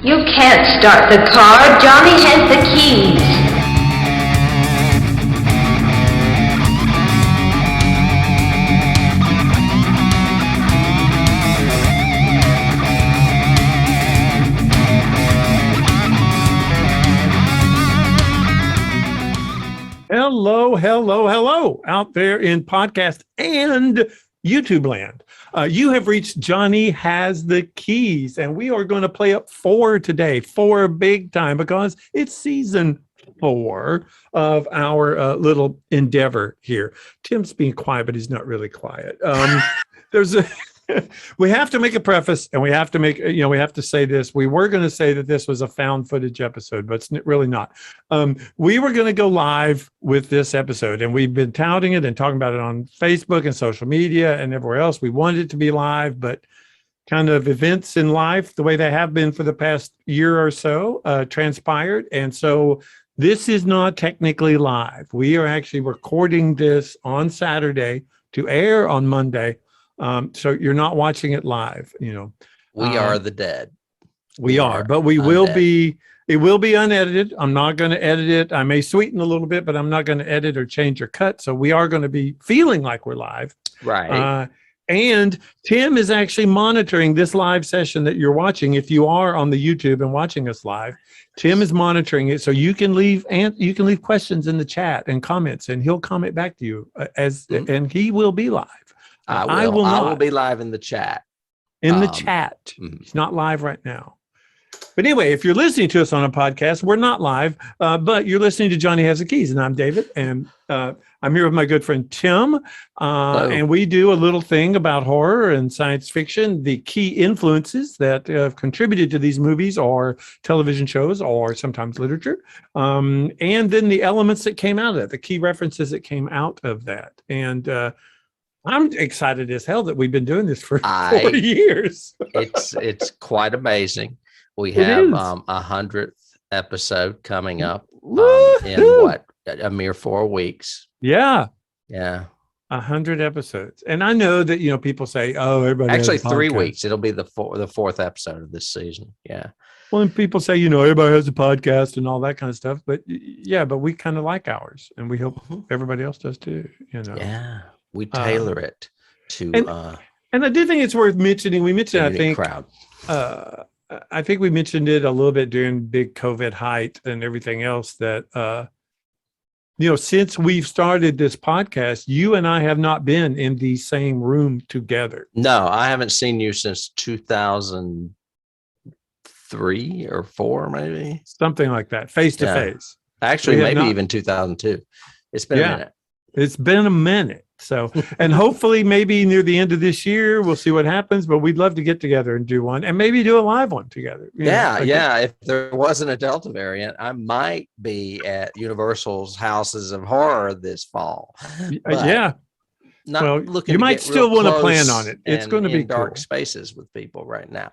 You can't start the car. Johnny has the keys. Hello out there in podcast and YouTube land. You have reached Johnny Has the Keys, and we are going to play up 4 today, 4 big time, because it's season 4 of our little endeavor here. Tim's being quiet, but he's not really quiet. We have to make a preface, and we have to make, we have to say this. We were going to say that this was a found footage episode, but it's really not. We were going to go live with this episode, and we've been touting it and talking about it on Facebook and social media and everywhere else. We wanted it to be live, but kind of events in life, the way they have been for the past year or so, transpired. And so this is not technically live. We are actually recording this on Saturday to air on Monday. So you're not watching it live, We are the dead. We are, but we will be, it will be unedited. I'm not going to edit it. I may sweeten a little bit, but I'm not going to edit or change or cut. So we are going to be feeling like we're live. Right. And Tim is actually monitoring this live session that you're watching. If you are on the YouTube and watching us live, Tim is monitoring it. So you can leave questions in the chat and comments, and he'll comment back to you and he will be live. I will be live in the chat. Chat. It's not live right now. But anyway, if you're listening to us on a podcast, we're not live, but you're listening to Johnny Has the Keys, and I'm David, and I'm here with my good friend Tim, and we do a little thing about horror and science fiction. The key influences that have contributed to these movies are television shows or sometimes literature, and then the elements that came out of it, the key references that came out of that. And I'm excited as hell that we've been doing this for 4 years. It's quite amazing. We have 100th episode coming up in a mere 4 weeks. Yeah. 100 episodes. And I know that people say, oh, everybody actually 3 weeks. It'll be the fourth episode of this season. Yeah. Well, and people say, everybody has a podcast and all that kind of stuff. But but we kind of like ours, and we hope everybody else does too. Yeah. We tailor it to and I do think it's worth mentioning. We mentioned, I think, crowd. I think we mentioned it a little bit during big COVID height and everything else that since we've started this podcast, you and I have not been in the same room together. No, I haven't seen you since 2003 or 4, maybe something like that, face to face. Actually, maybe even 2002. It's been a minute. It's been a minute. So, and hopefully maybe near the end of this year, we'll see what happens, but we'd love to get together and do one, and maybe do a live one together. If there wasn't a Delta variant, I might be at Universal's Houses of Horror this fall. Not looking. You might still want to plan on it. It's going to be dark spaces with people right now.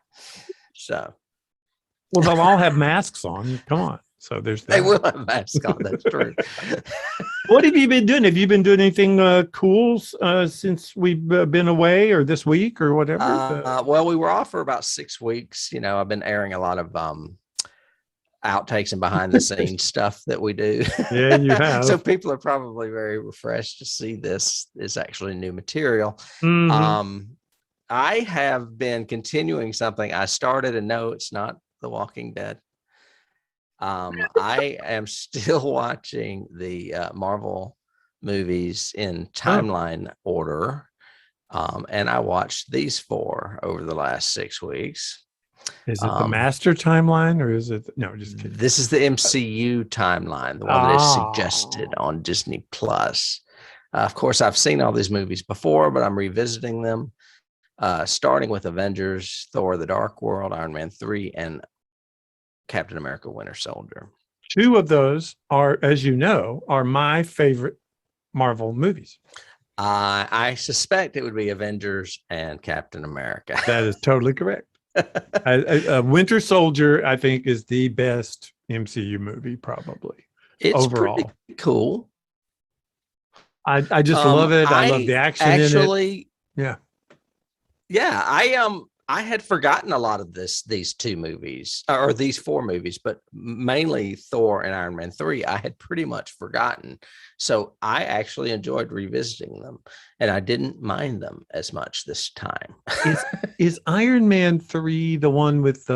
So, well, they'll all have masks on. Come on. So there's that. They will have masks on. That's true. What have you been doing? Have you been doing anything cool since we've been away, or this week, or whatever? Well, we were off for about 6 weeks. I've been airing a lot of outtakes and behind the scenes stuff that we do. Yeah, you have. So people are probably very refreshed to see this is actually new material. Mm-hmm. I have been continuing something I started, and no, it's not The Walking Dead. I am still watching the Marvel movies in timeline order. And I watched these 4 over the last 6 weeks. Is it the master timeline, or is it? No, just kidding. This is the MCU timeline, the one that is suggested on Disney Plus. Of course, I've seen all these movies before, but I'm revisiting them, starting with Avengers, Thor: The Dark World, Iron Man 3, and Captain America: Winter Soldier. 2 of those are, as you know, are my favorite Marvel movies. I suspect it would be Avengers and Captain America. That is totally correct. Winter Soldier, I think, is the best MCU movie, probably. It's overall pretty cool. I just love it. I love the action in it. Yeah. I I had forgotten a lot of these two movies or these four movies, but mainly Thor and Iron Man 3, I had pretty much forgotten. So I actually enjoyed revisiting them, and I didn't mind them as much this time. Is Iron Man 3 the one with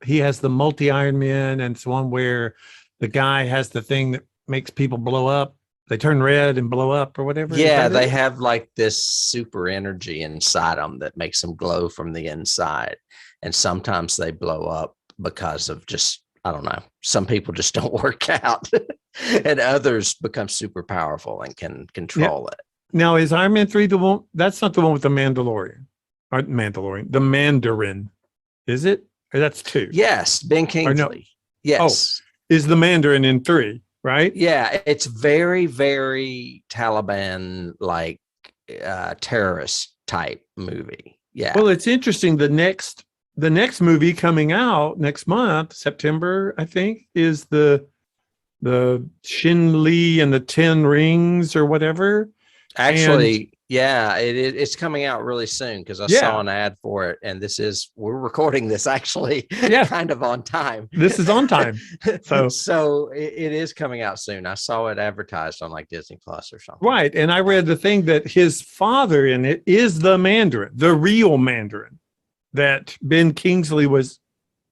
he has the multi Iron Man, and it's one where the guy has the thing that makes people blow up? They turn red and blow up or whatever. Yeah, they have like this super energy inside them that makes them glow from the inside. And sometimes they blow up because of just, I don't know, some people just don't work out and others become super powerful and can control it. Now, is Iron Man 3 the one? That's not the one with the Mandalorian. Or the Mandarin. Is it? Or that's 2? Yes, Ben Kingsley. No. Yes. Oh, is the Mandarin in 3? Right? Yeah, it's very, very Taliban like terrorist type movie. Yeah. Well, it's interesting. The next movie coming out next month, September, I think, is the Shin Li and the 10 Rings or whatever. Actually, yeah, it's coming out really soon because I saw an ad for it, and we're recording this actually kind of on time. This is on time. So it is coming out soon. I saw it advertised on like Disney Plus or something. Right. And I read the thing that his father in it is the Mandarin, the real Mandarin that Ben Kingsley was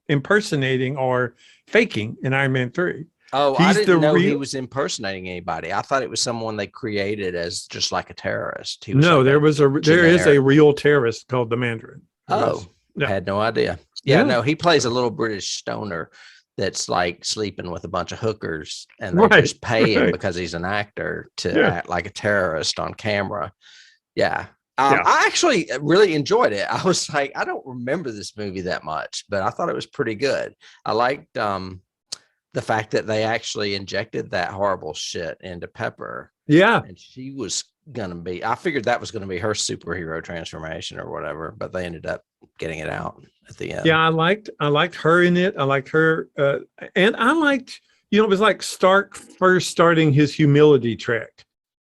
impersonating or faking in Iron Man 3. Oh, I didn't know he was impersonating anybody. I thought it was someone they created as just like a terrorist. No, there is a real terrorist called the Mandarin. I had no idea. Yeah, no, he plays a little British stoner that's like sleeping with a bunch of hookers, and they just pay him because he's an actor to act like a terrorist on camera. Yeah. I actually really enjoyed it. I was like, I don't remember this movie that much, but I thought it was pretty good. I liked the fact that they actually injected that horrible shit into Pepper. Yeah. And she was going to be, I figured that was going to be her superhero transformation or whatever, but they ended up getting it out at the end. Yeah. I liked her in it. I liked her. And I liked, it was like Stark first starting his humility trek,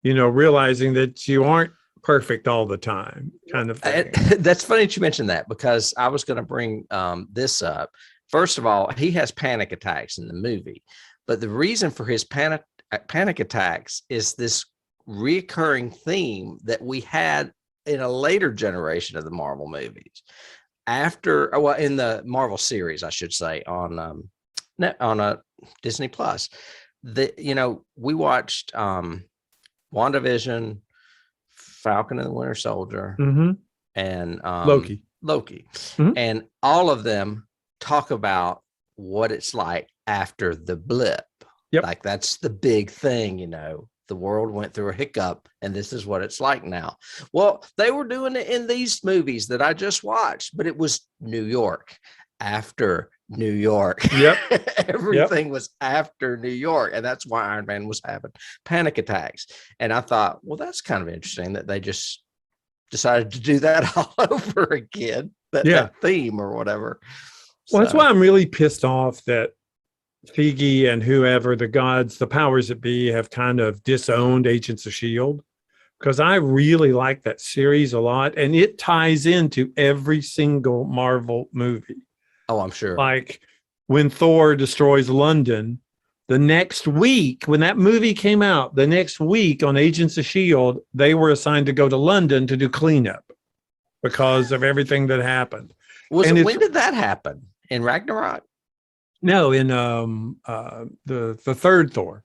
realizing that you aren't perfect all the time kind of thing. That's funny that you mentioned that, because I was going to bring this up. First of all, he has panic attacks in the movie, but the reason for his panic attacks is this recurring theme that we had in a later generation of the Marvel movies. In the Marvel series, I should say, on Disney Plus. We watched WandaVision, Falcon and the Winter Soldier, and Loki, and all of them talk about what it's like after the blip. Like that's the big thing, the world went through a hiccup and this is what it's like now. Well, they were doing it in these movies that I just watched, but it was New York after New York. Everything was after New York, and that's why Iron Man was having panic attacks. And I thought, well, that's kind of interesting that they just decided to do that all over again, that theme or whatever. Well, that's why I'm really pissed off that Feige and whoever, the gods, the powers that be, have kind of disowned Agents of S.H.I.E.L.D., because I really like that series a lot, and it ties into every single Marvel movie. Oh, I'm sure. Like when Thor destroys London, the next week, when that movie came out, the next week on Agents of S.H.I.E.L.D., they were assigned to go to London to do cleanup because of everything that happened. When did that happen? In Ragnarok? No, in the third Thor.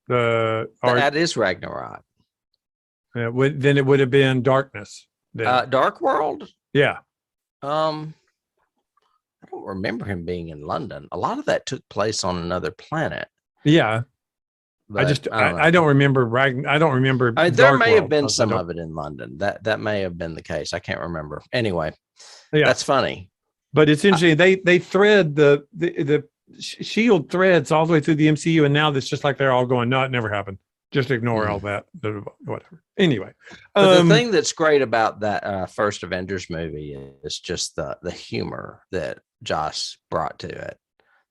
That is Ragnarok. Then it would have been Darkness. Dark World? Yeah. I don't remember him being in London. A lot of that took place on another planet. Yeah. But I don't remember I don't remember. There may have been some of it in London. That may have been the case. I can't remember. Anyway, that's funny. But it's interesting. They thread the S.H.I.E.L.D. threads all the way through the MCU, and now it's just like they're all going, no, it never happened. Just ignore all that. Whatever. Anyway, but the thing that's great about that first Avengers movie is just the humor that Josh brought to it.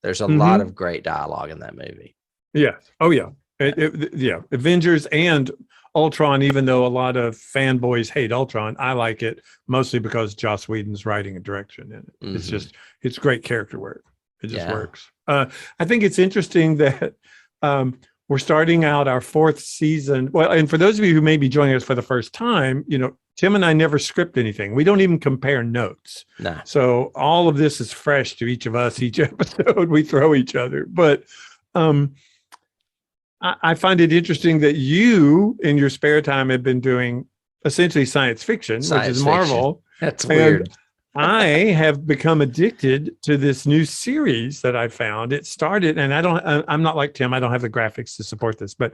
There's a lot of great dialogue in that movie. Yeah. Oh yeah. Yeah, Avengers and Ultron, even though a lot of fanboys hate Ultron, I like it mostly because Joss Whedon's writing and direction in it. It's great character work. It just works. I think it's interesting that we're starting out our 4th season. Well, and for those of you who may be joining us for the first time, Tim and I never script anything. We don't even compare notes. No. So all of this is fresh to each of us. Each episode we throw each other. But I find it interesting that you, in your spare time, have been doing essentially science fiction, which is Marvel. That's weird. I have become addicted to this new series that I found. It started, and I'm not like Tim. I don't have the graphics to support this, but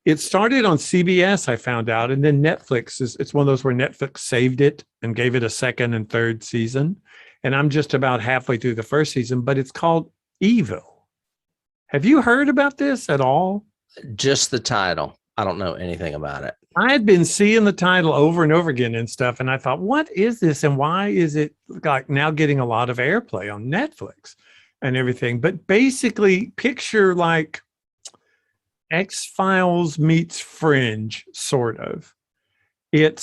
it started on CBS, I found out, and then Netflix it's one of those where Netflix saved it and gave it a 2nd and 3rd season. And I'm just about halfway through the 1st season, but it's called Evil. Have you heard about this at all? Just the title. I don't know anything about it. I had been seeing the title over and over again and stuff, and I thought, what is this, and why is it like now getting a lot of airplay on Netflix and everything? But basically, picture like X-Files meets Fringe, sort of. You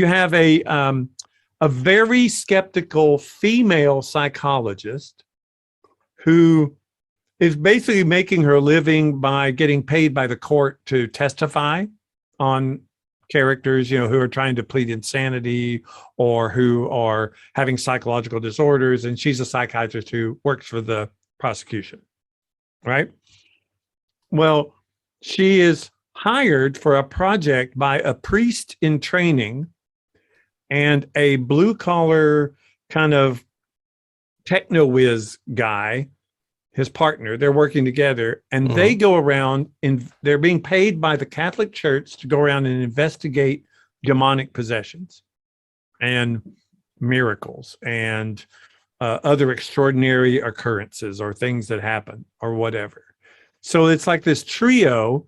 have a very skeptical female psychologist who is basically making her living by getting paid by the court to testify on characters, who are trying to plead insanity or who are having psychological disorders. And she's a psychiatrist who works for the prosecution, right? Well, she is hired for a project by a priest in training and a blue-collar kind of techno-whiz guy, his partner. They're working together, and they go around and they're being paid by the Catholic Church to go around and investigate demonic possessions and miracles and other extraordinary occurrences or things that happen or whatever. So it's like this trio,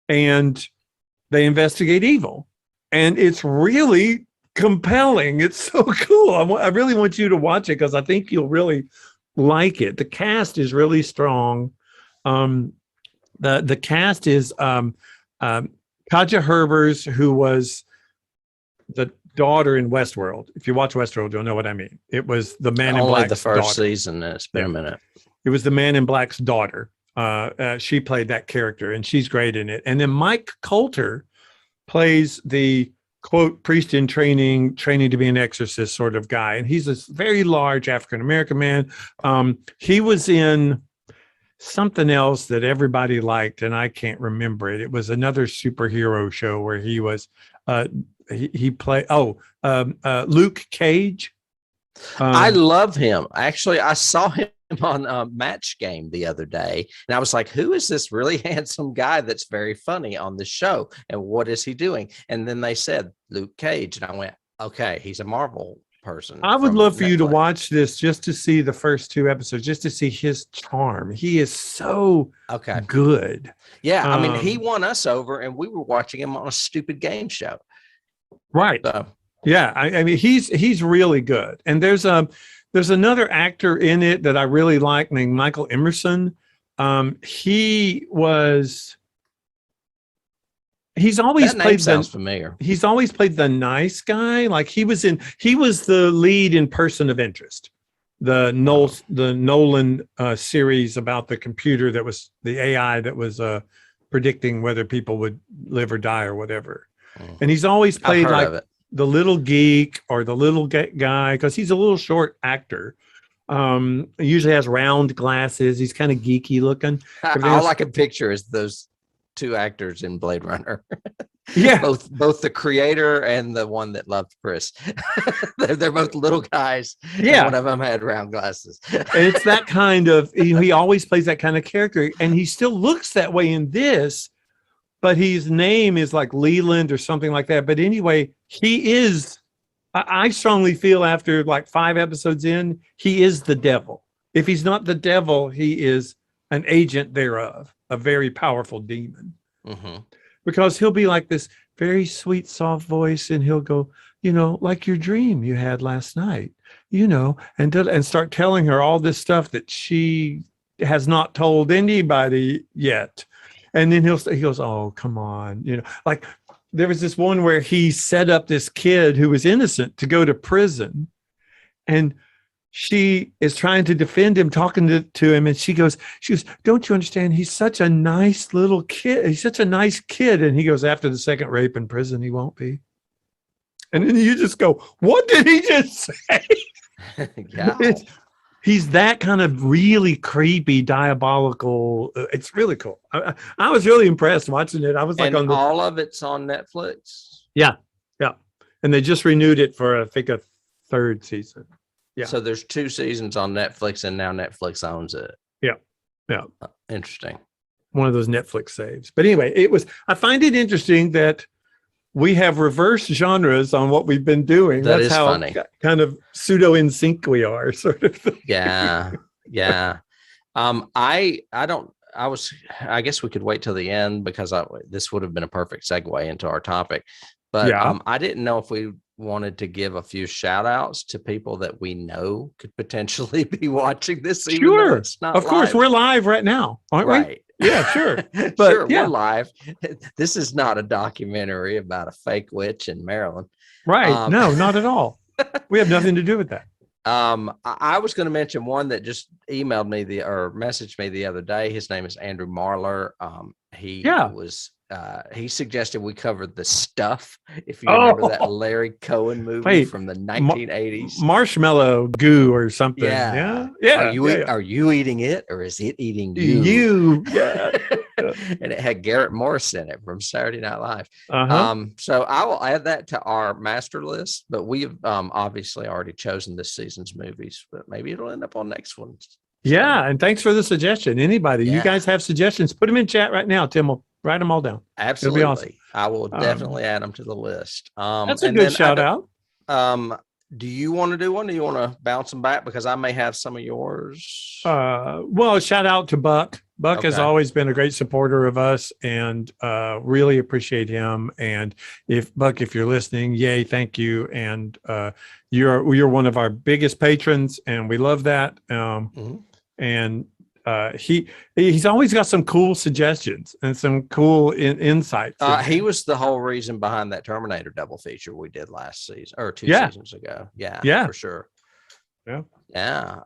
and they investigate evil, and it's really compelling. It's so cool. I really want you to watch it because I think you'll really like it. The cast is really strong. The cast is Kaja Herbers, who was the daughter in Westworld. If you watch Westworld, you'll know what I mean. It was the Man in Black's Only the first daughter. season. It's been a minute. It was the Man in Black's daughter. She played that character, and she's great in it. And then Mike Coulter plays the quote priest in training to be an exorcist sort of guy, and he's this very large African-American man. He was in something else that everybody liked, and I can't remember it. It was another superhero show where he was he played Luke Cage. I love him. Actually, I saw him on Match Game the other day, and I was like, who is this really handsome guy that's very funny on the show, and what is he doing? And then they said Luke Cage, and I went, okay, he's a Marvel person. I would love for you to watch this just to see the first 2 episodes, just to see his charm. He is so good. Yeah, I mean, he won us over, and we were watching him on a stupid game show. Right. So, yeah, I mean, he's really good. And there's another actor in it that I really like named Michael Emerson. He's always played sounds familiar. He's always played the nice guy. Like he was the lead in Person of Interest, the Nolan series about the computer that was the AI that was predicting whether people would live or die or whatever. And he's always played like the little geek or the little guy, because he's a little short actor. He usually has round glasses. He's kind of geeky looking. All I can picture is those 2 actors in Blade Runner. Yeah, both the creator and the one that loved Chris. they're both little guys. Yeah, one of them had round glasses. It's that kind of. He always plays that kind of character, and he still looks that way in this. But his name is like Leland or something like that. But anyway, he is, I strongly feel after like 5 episodes in, he is the devil. If he's not the devil, he is an agent thereof, a very powerful demon. Because he'll be like this very sweet, soft voice, and he'll go, like your dream you had last night, and start telling her all this stuff that she has not told anybody yet. And then he goes, oh, come on. Like there was this one where he set up this kid who was innocent to go to prison, and she is trying to defend him, talking to him. And she goes, don't you understand? He's such a nice little kid. He's such a nice kid. And he goes, after the second rape in prison, he won't be. And then you just go, what did he just say? Yeah. He's that kind of really creepy, diabolical. It's really cool. I was really impressed watching it. I was like, all of it's on Netflix. Yeah. And they just renewed it for, I think, a third season. Yeah. So there's 2 seasons on Netflix, and now Netflix owns it. Yeah. Interesting. One of those Netflix saves. But anyway, I find it interesting that we have reverse genres on what we've been doing. That's how funny. Kind of pseudo in sync we are, sort of thing. Yeah. I guess we could wait till the end, because this would have been a perfect segue into our topic. But I didn't know if we wanted to give a few shout outs to people that we know could potentially be watching this. Sure. Of course, we're live right now, aren't we? Yeah, sure. But sure, we're live. This is not a documentary about a fake witch in Maryland. Right. No, not at all. We have nothing to do with that. I was going to mention one that just emailed me or messaged me the other day. His name is Andrew Marler. He suggested we cover The Stuff. If you remember that Larry Cohen movie from the 1980s, marshmallow goo or something. Yeah. Are you eating it, or is it eating you? Yeah. And it had Garrett Morris in it from Saturday Night Live. So I will add that to our master list, but we've obviously already chosen this season's movies, but maybe it'll end up on next one. Yeah. And thanks for the suggestion. Anybody, you guys have suggestions, put them in chat right now. Tim will write them all down. Absolutely. It'll be awesome. I will definitely add them to the list. That's a good shout out. Do you want to do one? Do you want to bounce them back? Because I may have some of yours. Well, shout out to Buck. Buck has always been a great supporter of us, and really appreciate him. And if you're listening, yay, thank you. And you're one of our biggest patrons, and we love that. And he's always got some cool suggestions and some cool insights. He was the whole reason behind that Terminator double feature we did last season, or 2 seasons ago. Yeah, for sure. Yeah.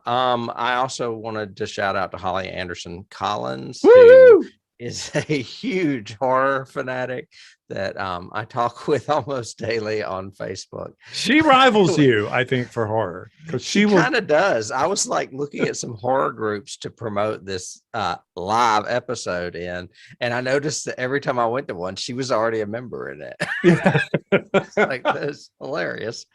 I also wanted to shout out to Holly Anderson Collins, who is a huge horror fanatic that I talk with almost daily on Facebook. She rivals you, I think, for horror, because she kind of does. I was like looking at some horror groups to promote this live episode in, and I noticed that every time I went to one, she was already a member in it. Like, that's hilarious.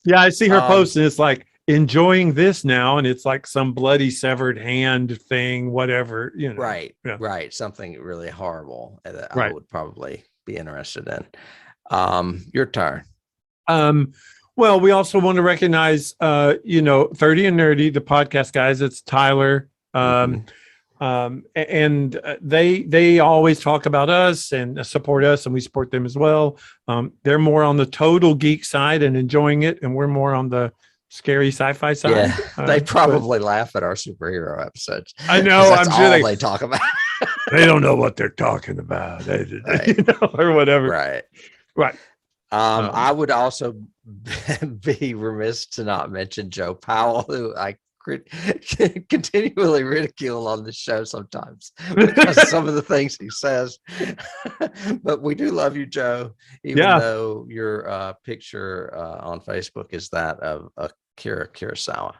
Yeah, I see her post, and it's like, enjoying this now, and it's like some bloody severed hand thing, whatever, Right. Something really horrible that I would probably be interested in. Your turn. Well, we also want to recognize 30 and Nerdy, the podcast guys. It's Tyler. And they always talk about us and support us, and we support them as well. They're more on the total geek side and enjoying it, and we're more on the scary sci-fi side. Yeah, they probably laugh at our superhero episodes. I know. I'm sure they talk about. They don't know what they're talking about, or whatever. Right. I would also be remiss to not mention Joe Powell, who I continually ridicule on the show sometimes because of some of the things he says. But we do love you, Joe, even though your picture on Facebook is that of Akira Kurosawa.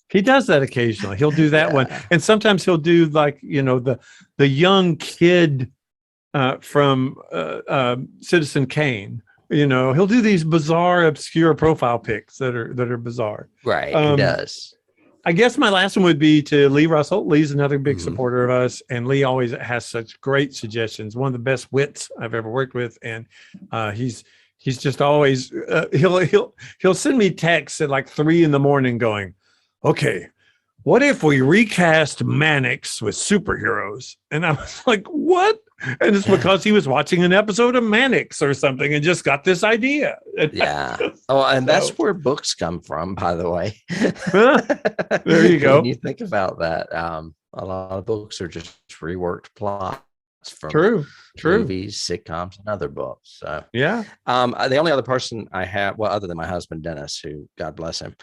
He does that occasionally. He'll do that one, and sometimes he'll do like the young kid from Citizen Kane. He'll do these bizarre, obscure profile pics that are bizarre. Right, he does. I guess my last one would be to Lee Russell. Lee's another big supporter of us, and Lee always has such great suggestions. One of the best wits I've ever worked with, and he's just always he'll send me texts at like 3 a.m. going, okay, what if we recast Mannix with superheroes? And I was like, what And it's because he was watching an episode of Mannix or something and just got this idea. Yeah. Oh, and that's where books come from, by the way. There you go. When you think about that, a lot of books are just reworked plots from True. movies, sitcoms, and other books. So Yeah. the only other person I have, well, other than my husband Dennis, who God bless him,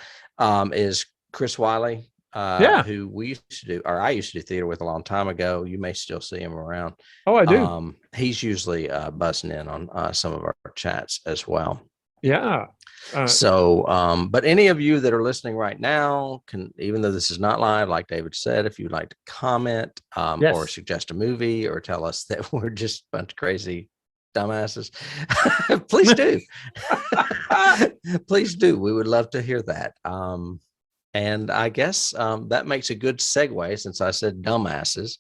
is Chris Wiley. Who we used to do, or I used to do theater with a long time ago. You may still see him around. Oh, I do. He's usually buzzing in on some of our chats as well. Yeah. But any of you that are listening right now can, even though this is not live, like David said, if you'd like to comment or suggest a movie or tell us that we're just a bunch of crazy dumbasses, please do. Please do. We would love to hear that. And I guess that makes a good segue, since I said dumbasses,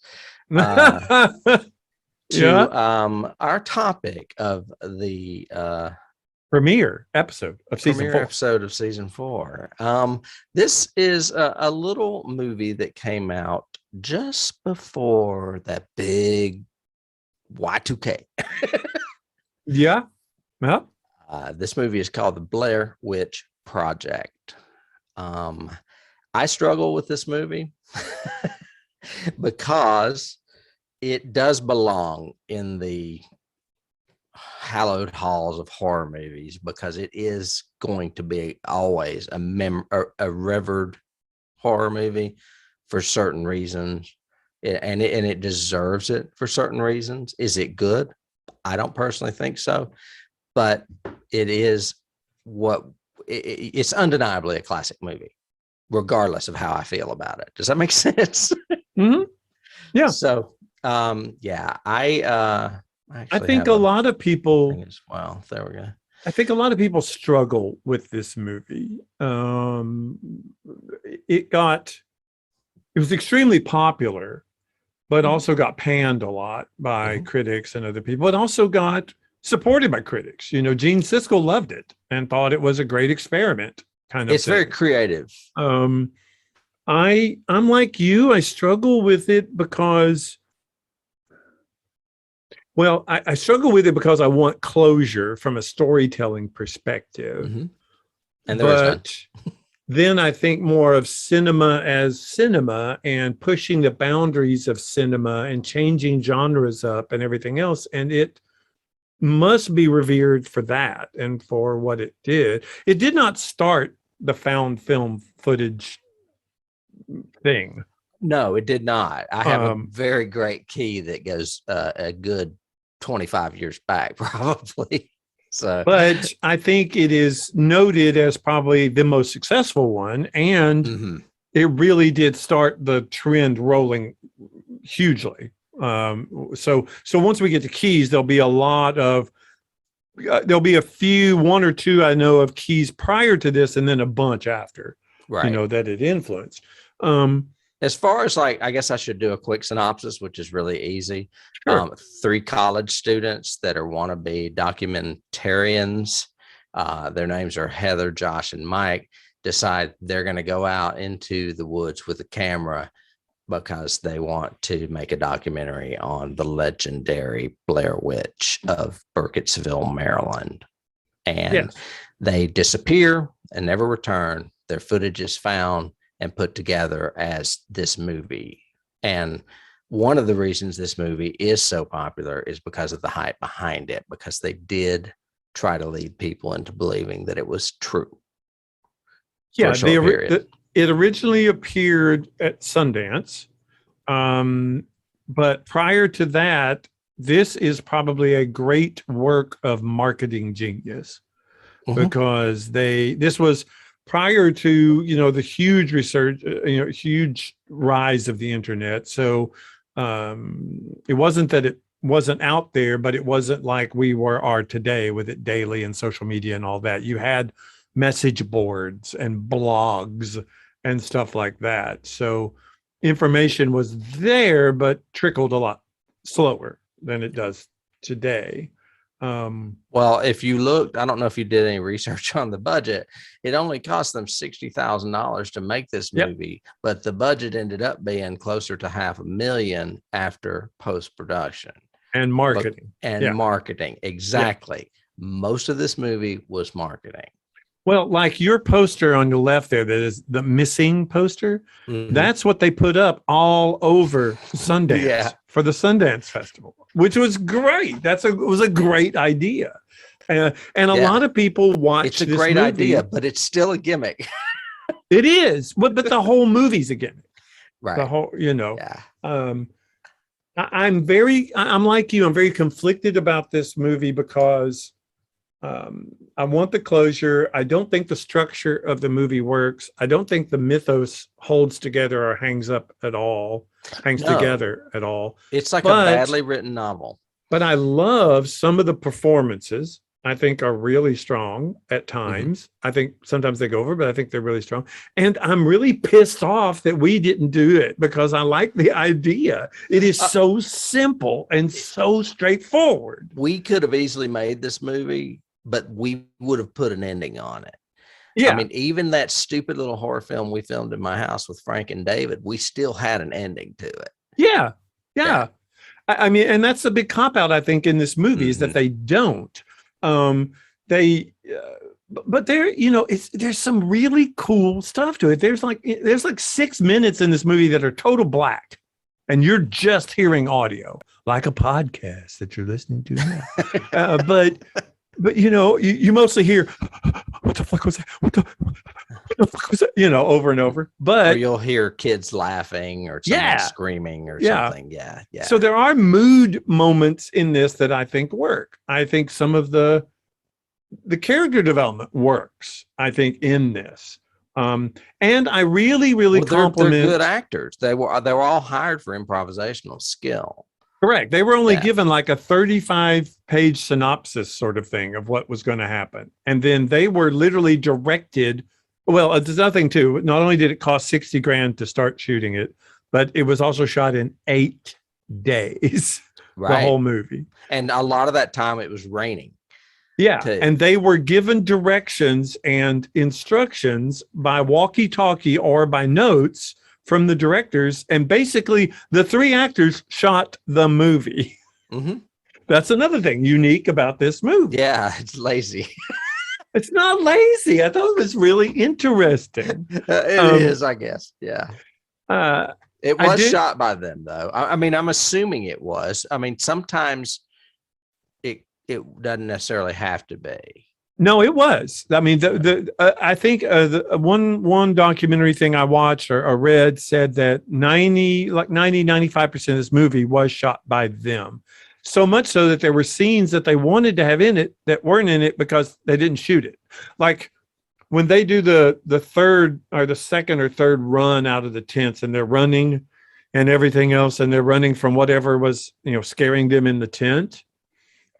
to our topic of the premiere episode of season 4. This is a little movie that came out just before that big Y2K. Yeah. This movie is called The Blair Witch Project. I struggle with this movie because it does belong in the hallowed halls of horror movies, because it is going to be always a revered horror movie for certain reasons, and it deserves it for certain reasons. Is it good? I don't personally think so, but it is it's undeniably a classic movie, regardless of how I feel about it. Does that make sense? Mm-hmm. Yeah. So, I think a lot of people as well. There we go. I think a lot of people struggle with this movie. It was extremely popular, but also got panned a lot by critics and other people. It also got supported by critics. You know, Gene Siskel loved it and thought it was a great experiment. It's very creative. I'm like you. I struggle with it because, well, I struggle with it because I want closure from a storytelling perspective. Mm-hmm. And there is none. Then I think more of cinema as cinema and pushing the boundaries of cinema and changing genres up and everything else. And it must be revered for that and for what it did. It did not start the found film footage thing. No, it did not. I have a very great key that goes a good 25 years back, probably. So, but I think it is noted as probably the most successful one, and it really did start the trend rolling hugely. So once we get to keys, there'll be a lot of there'll be a few, one or two I know of keys prior to this, and then a bunch after. Right. You know, that it influenced. As far as I guess I should do a quick synopsis, which is really easy. Sure. 3 college students that are wannabe documentarians. Their names are Heather, Josh, and Mike. Decide they're going to go out into the woods with a camera because they want to make a documentary on the legendary Blair Witch of Burkittsville, Maryland. And they disappear and never return. Their footage is found and put together as this movie. And one of the reasons this movie is so popular is because of the hype behind it, because they did try to lead people into believing that it was true. Yeah, it originally appeared at Sundance. But prior to that, this is probably a great work of marketing genius, because this was prior to, you know, the huge research, huge rise of the internet. So it wasn't that it wasn't out there, but it wasn't like we are today with it daily and social media and all that. You had message boards and blogs and stuff like that. So information was there, but trickled a lot slower than it does today. Well, if you looked, I don't know if you did any research on the budget. It only cost them $60,000 to make this movie, but the budget ended up being closer to $500,000 after post-production. And marketing. Marketing. Exactly. Yeah. Most of this movie was marketing. Well, like your poster on your left there, that is the missing poster. Mm-hmm. That's what they put up all over Sundance for the Sundance Festival, which was great. It was a great idea. And a lot of people watch It's a great idea, but it's still a gimmick. It is. But the whole movie's a gimmick. Right. The whole, I'm like you. I'm very conflicted about this movie because I want the closure. I don't think the structure of the movie works. I don't think the mythos holds together or hangs together at all. It's like a badly written novel. But I love some of the performances. I think are really strong at times. Mm-hmm. I think sometimes they go over, but I think they're really strong. And I'm really pissed off that we didn't do it because I like the idea. It is so simple and so straightforward. We could have easily made this movie, but we would have put an ending on it. Yeah. I mean, even that stupid little horror film we filmed in my house with Frank and David, we still had an ending to it. Yeah. Yeah. I mean, and that's a big cop out, I think, in this movie is that they don't. But there, there's some really cool stuff to it. There's like 6 minutes in this movie that are total black, and you're just hearing audio, like a podcast that you're listening to now. But you mostly hear, what the fuck was that? What the fuck was that? Over and over. But or you'll hear kids laughing or someone screaming or something. Yeah. So there are mood moments in this that I think work. I think some of the character development works, I think, in this. And I really compliment. They're good actors. They were all hired for improvisational skill. Correct. They were only given like a 35-page synopsis sort of thing of what was going to happen. And then they were literally directed. Well, there's nothing too. Not only did it cost $60,000 to start shooting it, but it was also shot in 8 days, the whole movie. And a lot of that time it was raining. Yeah. And they were given directions and instructions by walkie-talkie or by notes from the directors, and basically the 3 actors shot the movie. Mm-hmm. That's another thing unique about this movie. Yeah, it's lazy. It's not lazy. I thought it was really interesting. It is, I guess. Yeah. It was shot by them, though. I mean, I'm assuming it was. I mean, sometimes it doesn't necessarily have to be. No, it was. I mean, I think the one documentary thing I watched or read said that 95% of this movie was shot by them. So much so that there were scenes that they wanted to have in it that weren't in it because they didn't shoot it. Like when they do the third or the second or third run out of the tents and they're running and everything else, and they're running from whatever was, scaring them in the tent.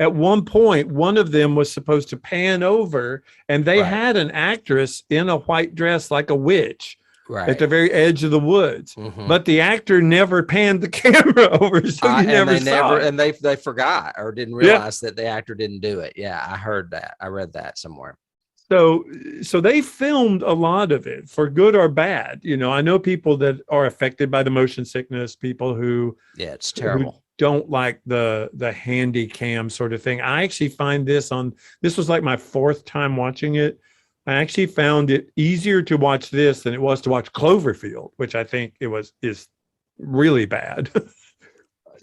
At one point, one of them was supposed to pan over, and they had an actress in a white dress like a witch at the very edge of the woods. Mm-hmm. But the actor never panned the camera over, so you never saw it. And they forgot or didn't realize that the actor didn't do it. Yeah, I heard that. I read that somewhere. So they filmed a lot of it for good or bad. I know people that are affected by the motion sickness, people who it's terrible. Don't like the handy cam sort of thing. I actually find this was like my 4th time watching it. I actually found it easier to watch this than it was to watch Cloverfield, which I think is really bad.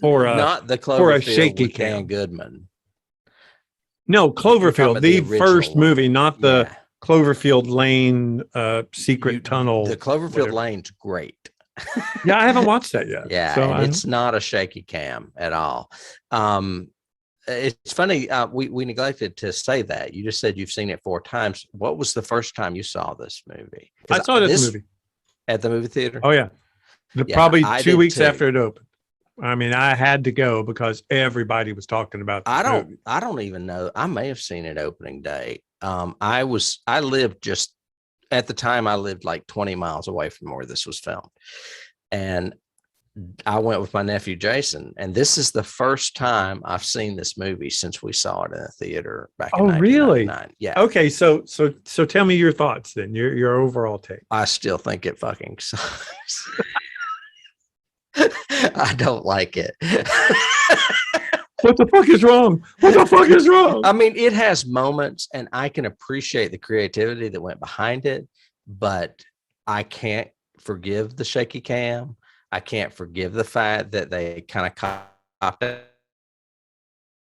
Not the Cloverfield for a shaky with cam. Dan Goodman. No, Cloverfield, the first movie, not the Cloverfield Lane secret tunnel. The Cloverfield Lane's great. Yeah, I haven't watched that yet. Yeah, so it's not a shaky cam at all. It's funny, we neglected to say that. You just said you've seen it 4 times. What was the first time you saw this movie? I saw this movie at the movie theater. Oh yeah, probably 2 weeks after it opened. I mean, I had to go because everybody was talking about the movie. I don't even know. I may have seen it opening day. I lived just at the time, I lived like 20 miles away from where this was filmed. And I went with my nephew, Jason. And this is the first time I've seen this movie since we saw it in a theater back in 1999. Really? Yeah. Okay. So tell me your thoughts then, your overall take. I still think it fucking sucks. I don't like it. What the fuck is wrong? What the fuck is wrong? I mean, it has moments, and I can appreciate the creativity that went behind it, but I can't forgive the shaky cam. I can't forgive the fact that they kind of copped it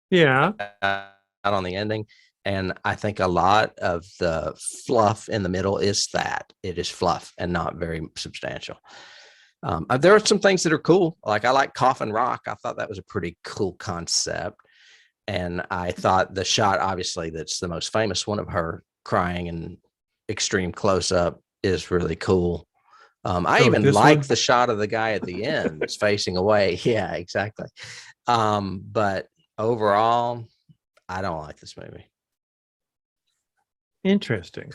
Yeah. out on the ending. And I think a lot of the fluff in the middle is that it is fluff and not very substantial. There are some things that are cool. Like I like Coffin Rock. I thought that was a pretty cool concept. And I thought the shot, obviously, that's the most famous one of her crying in extreme close up is really cool. I even like the shot of the guy at the end that's facing away. Yeah, exactly. But overall, I don't like this movie. Interesting.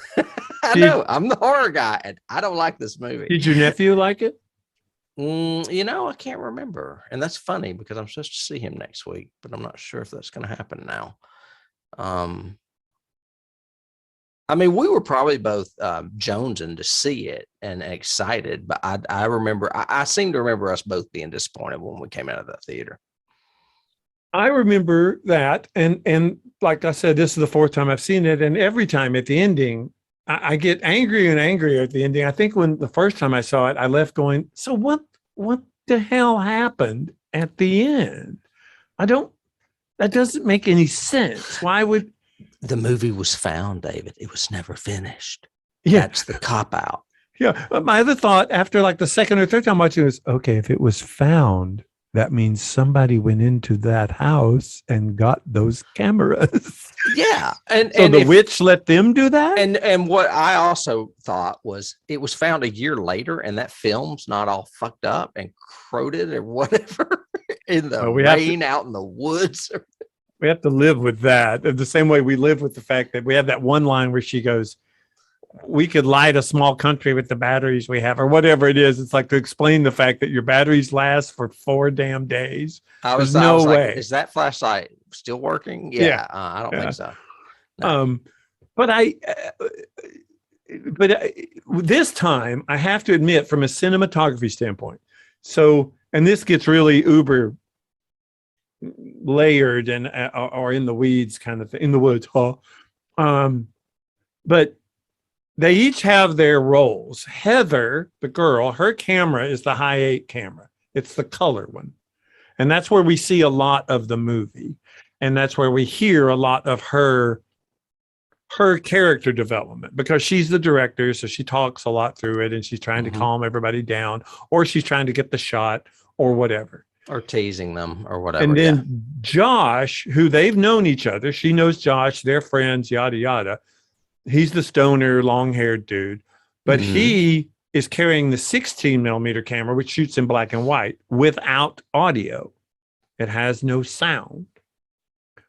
I know I'm the horror guy, and I don't like this movie. Did your nephew like it? I can't remember, and that's funny because I'm supposed to see him next week, but I'm not sure if that's going to happen now. I mean, we were probably both jonesing to see it and excited, but I remember I seem to remember us both being disappointed when we came out of the theater. I remember that, and like I said, this is the fourth time I've seen it, and every time at the ending, I get angrier and angrier at the ending. I think when the first time I saw it, I left going, so what the hell happened at the end? That doesn't make any sense. Why would the movie was found, David? It was never finished. Yeah. That's the cop out. Yeah. But my other thought after like the second or third time watching was, okay, if it was found, that means somebody went into that house and got those cameras. Yeah. And the witch let them do that? And what I also thought was it was found a year later and that film's not all fucked up and corroded or whatever in the rain out in the woods. We have to live with that. The same way we live with the fact that we have that one line where she goes, we could light a small country with the batteries we have, or whatever it is. It's like to explain the fact that your batteries last for 4 damn days. I was way. Like, is that flashlight still working? Yeah. I don't think so. No. But this time I have to admit, from a cinematography standpoint, and this gets really uber layered and or in the weeds kind of thing, in the woods, but they each have their roles. Heather, the girl, her camera is the high 8 camera. It's the color one. And that's where we see a lot of the movie. And that's where we hear a lot of her character development, because she's the director. So she talks a lot through it and she's trying to calm everybody down, or she's trying to get the shot or whatever. Or teasing them or whatever. And then Josh, who they've known each other. She knows Josh, they're friends, yada, yada. He's the stoner, long-haired dude, but he is carrying the 16 millimeter camera, which shoots in black and white without audio. It has no sound.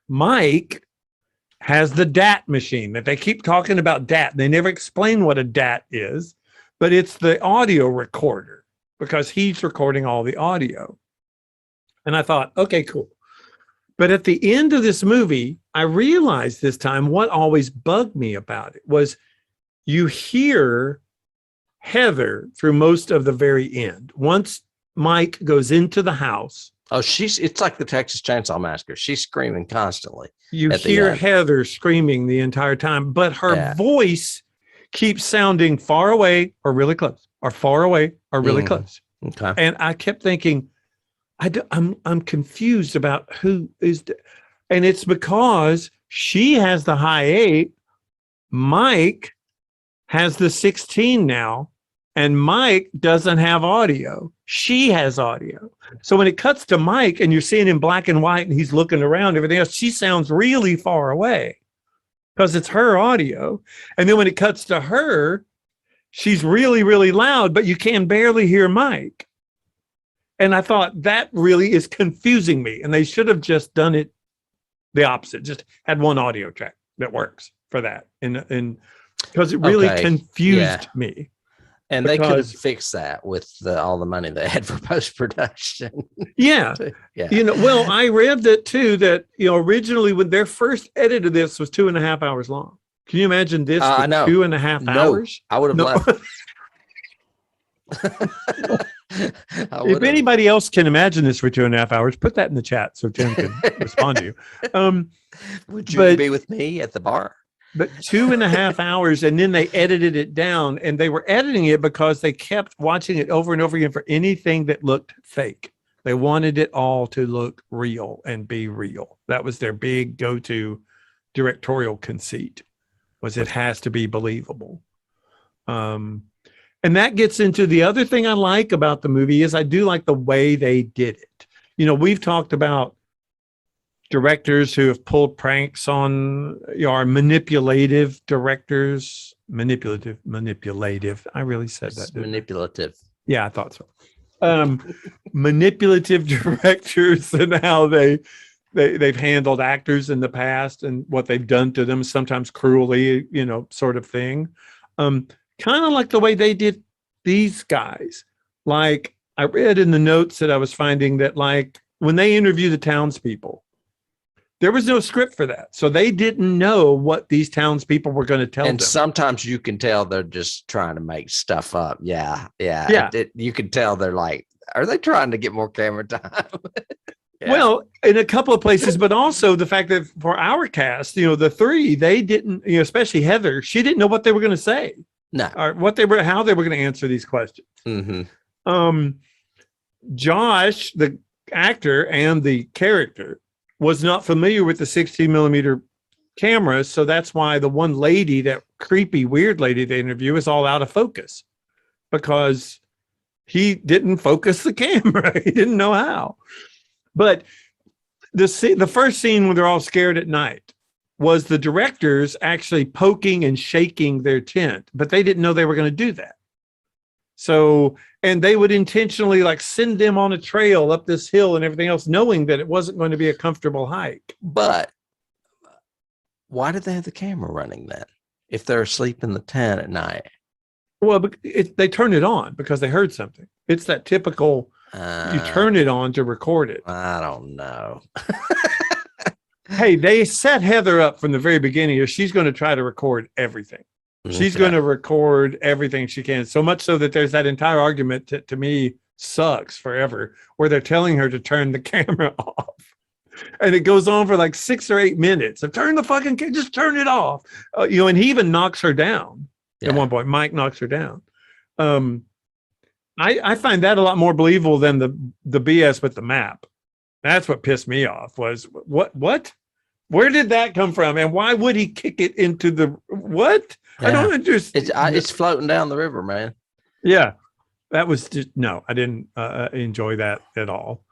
Mike has the DAT machine that they keep talking about DAT. They never explain what a DAT is, but it's the audio recorder because he's recording all the audio. And I thought, okay, cool. But at the end of this movie, I realized this time what always bugged me about it was you hear Heather through most of the very end. Once Mike goes into the house. Oh, it's like the Texas Chainsaw Massacre. She's screaming constantly. You hear Heather screaming the entire time, but her voice keeps sounding far away or really close, or far away or really close. Okay. And I kept thinking, I'm confused about who is, and it's because she has the high 8, Mike has the 16 now, and Mike doesn't have audio. She has audio. So when it cuts to Mike and you're seeing him black and white and he's looking around, everything else, she sounds really far away because it's her audio. And then when it cuts to her, she's really, really loud, but you can barely hear Mike. And I thought that really is confusing me. And they should have just done it the opposite. Just had one audio track that works for that. And because it really confused me. And they could have fixed that with all the money they had for post-production. Yeah. Well, I read that too, that, originally when their first edit of this was 2.5 hours long. Can you imagine this? I know. 2.5 hours? I would have left. If anybody else can imagine this for 2.5 hours, put that in the chat so Tim can respond to you. Would you be with me at the bar? But 2.5 hours, and then they edited it down, and they were editing it because they kept watching it over and over again for anything that looked fake. They wanted it all to look real and be real. That was their big go-to directorial conceit, was it has to be believable. And that gets into the other thing I like about the movie is I do like the way they did it. You know, we've talked about directors who have pulled pranks on our manipulative directors. Manipulative. I really said that. Manipulative. Yeah, I thought so. Manipulative directors and how they've handled actors in the past and what they've done to them, sometimes cruelly, you know, sort of thing. Kind of like the way they did these guys. Like I read in the notes that I was finding that like when they interview the townspeople, there was no script for that. So they didn't know what these townspeople were going to tell them. And sometimes you can tell they're just trying to make stuff up. Yeah. You can tell they're like, are they trying to get more camera time? Yeah. Well, in a couple of places, but also the fact that for our cast, you know, the three, they didn't, you know, especially Heather, she didn't know what they were going to say. No. Or how they were going to answer these questions. Mm-hmm. Josh, the actor and the character, was not familiar with the 16 millimeter camera. So that's why the one lady, that creepy, weird lady they interview, is all out of focus because he didn't focus the camera. He didn't know how. But the first scene when they're all scared at night was the directors actually poking and shaking their tent, but they didn't know they were going to do that. So, and they would intentionally like send them on a trail up this hill and everything else, knowing that it wasn't going to be a comfortable hike. But why did they have the camera running then? If they're asleep in the tent at night? Well, they turned it on because they heard something. It's that typical, you turn it on to record it. I don't know. Hey, they set Heather up from the very beginning. She's going to try to record everything. She's going to record everything she can. So much so that there's that entire argument that to me sucks forever, where they're telling her to turn the camera off. And it goes on for like 6 or 8 minutes. So turn the fucking just turn it off. You know, and he even knocks her down at one point. Mike knocks her down. I find that a lot more believable than the BS with the map. That's what pissed me off was what? Where did that come from? And why would he kick it into the what? Yeah. I don't understand. It's floating down the river, man. Yeah, that was just no. I didn't enjoy that at all.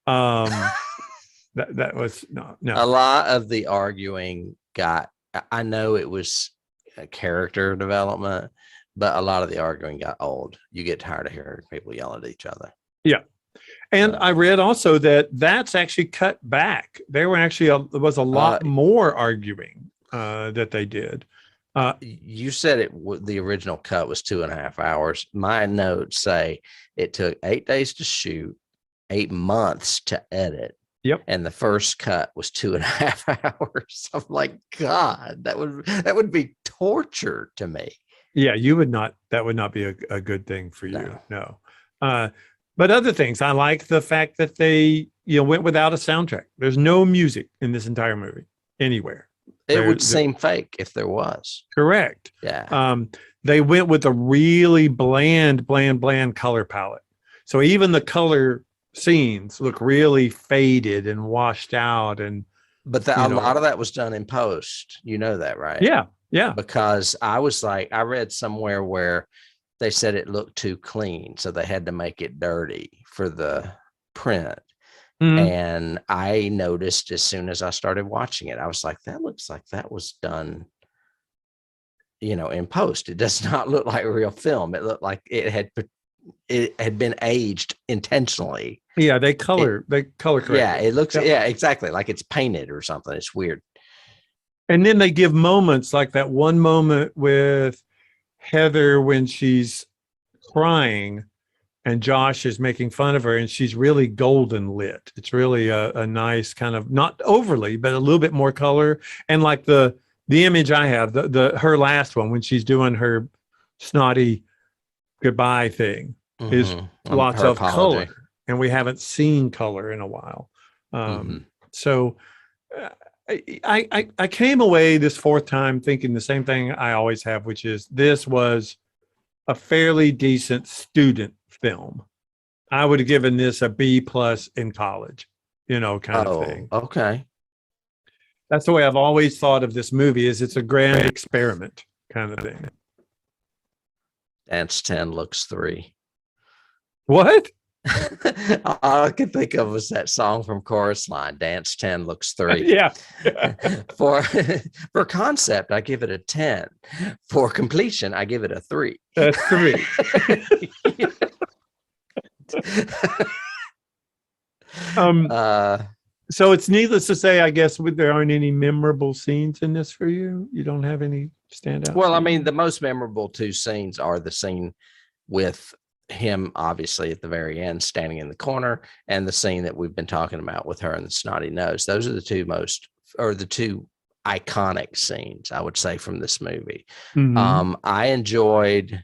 That was no. A lot of the arguing got. I know it was a character development, but a lot of the arguing got old. You get tired of hearing people yell at each other. Yeah. And I read also that that's actually cut back. There there was a lot more arguing that they did. You said the original cut was 2.5 hours. My notes say it took 8 days to shoot, 8 months to edit. Yep. And the first cut was 2.5 hours. I'm like, God, that would be torture to me. Yeah, that would not be a good thing for you. No. But other things, I like the fact that they, went without a soundtrack. There's no music in this entire movie anywhere. It would seem fake if there was. Correct. Yeah. They went with a really bland color palette. So even the color scenes look really faded and washed out. But a lot of that was done in post. You know that, right? Yeah. Yeah. Because I read somewhere where they said it looked too clean, so they had to make it dirty for the print. Mm-hmm. And I noticed as soon as I started watching it, I was like, that looks like that was done, in post. It does not look like real film. It looked like it had been aged intentionally. Yeah, they color correct. Yeah, it looks exactly like it's painted or something. It's weird. And then they give moments like that one moment with Heather when she's crying and Josh is making fun of her and she's really golden lit. It's really a nice kind of, not overly, but a little bit more color. And like the image I have, her last one when she's doing her snotty goodbye thing, is lots Her of color, apology. and we haven't seen color in a while. So I came away this fourth time thinking the same thing I always have, which is this was a fairly decent student film. I would have given this a B+ in college, kind of thing. Okay. That's the way I've always thought of this movie, is it's a grand experiment kind of thing. Dance 10 looks 3. What? All I could think of was that song from Chorus Line, Dance 10 looks 3. Yeah. For concept, I give it a 10. For completion, I give it a 3. That's 3. So it's needless to say, I guess, there aren't any memorable scenes in this for you. You don't have any standout. Well, I mean, the most memorable 2 scenes are the scene with him, obviously, at the very end, standing in the corner, and the scene that we've been talking about with her and the snotty nose. Those are the 2 iconic scenes, I would say, from this movie. I enjoyed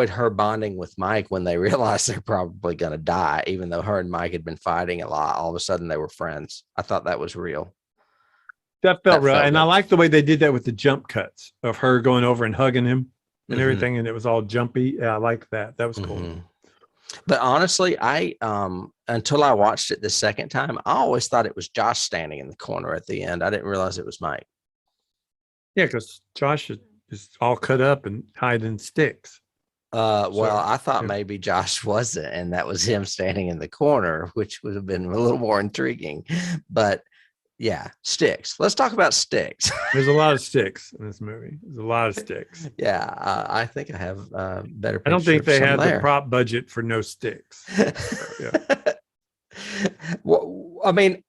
her bonding with Mike when they realized they're probably going to die, even though her and Mike had been fighting a lot. All of a sudden they were friends. I thought that was real. That felt real. And I like the way they did that with the jump cuts of her going over and hugging him and everything. And it was all jumpy. Yeah, I like that. That was cool. But honestly, I until I watched it the second time, I always thought it was Josh standing in the corner at the end. I didn't realize it was Mike. Yeah, because Josh is all cut up and hiding sticks. I thought maybe Josh wasn't, and that was him standing in the corner, which would have been a little more intriguing. But yeah, sticks. Let's talk about sticks. There's a lot of sticks in this movie. There's a lot of sticks. Yeah, I think I have better. I don't think they had the prop budget for no sticks. Well, I mean,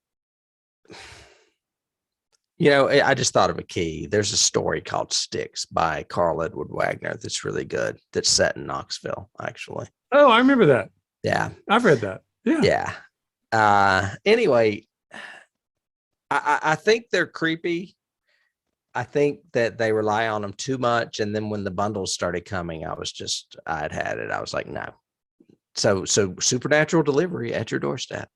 I just thought of a key. There's a story called Sticks by Carl Edward Wagner that's really good. That's set in Knoxville, actually. Oh, I remember that. Yeah, I've read that. Yeah. Anyway, I think they're creepy. I think that they rely on them too much. And then when the bundles started coming, I'd had it. I was like, no. So supernatural delivery at your doorstep.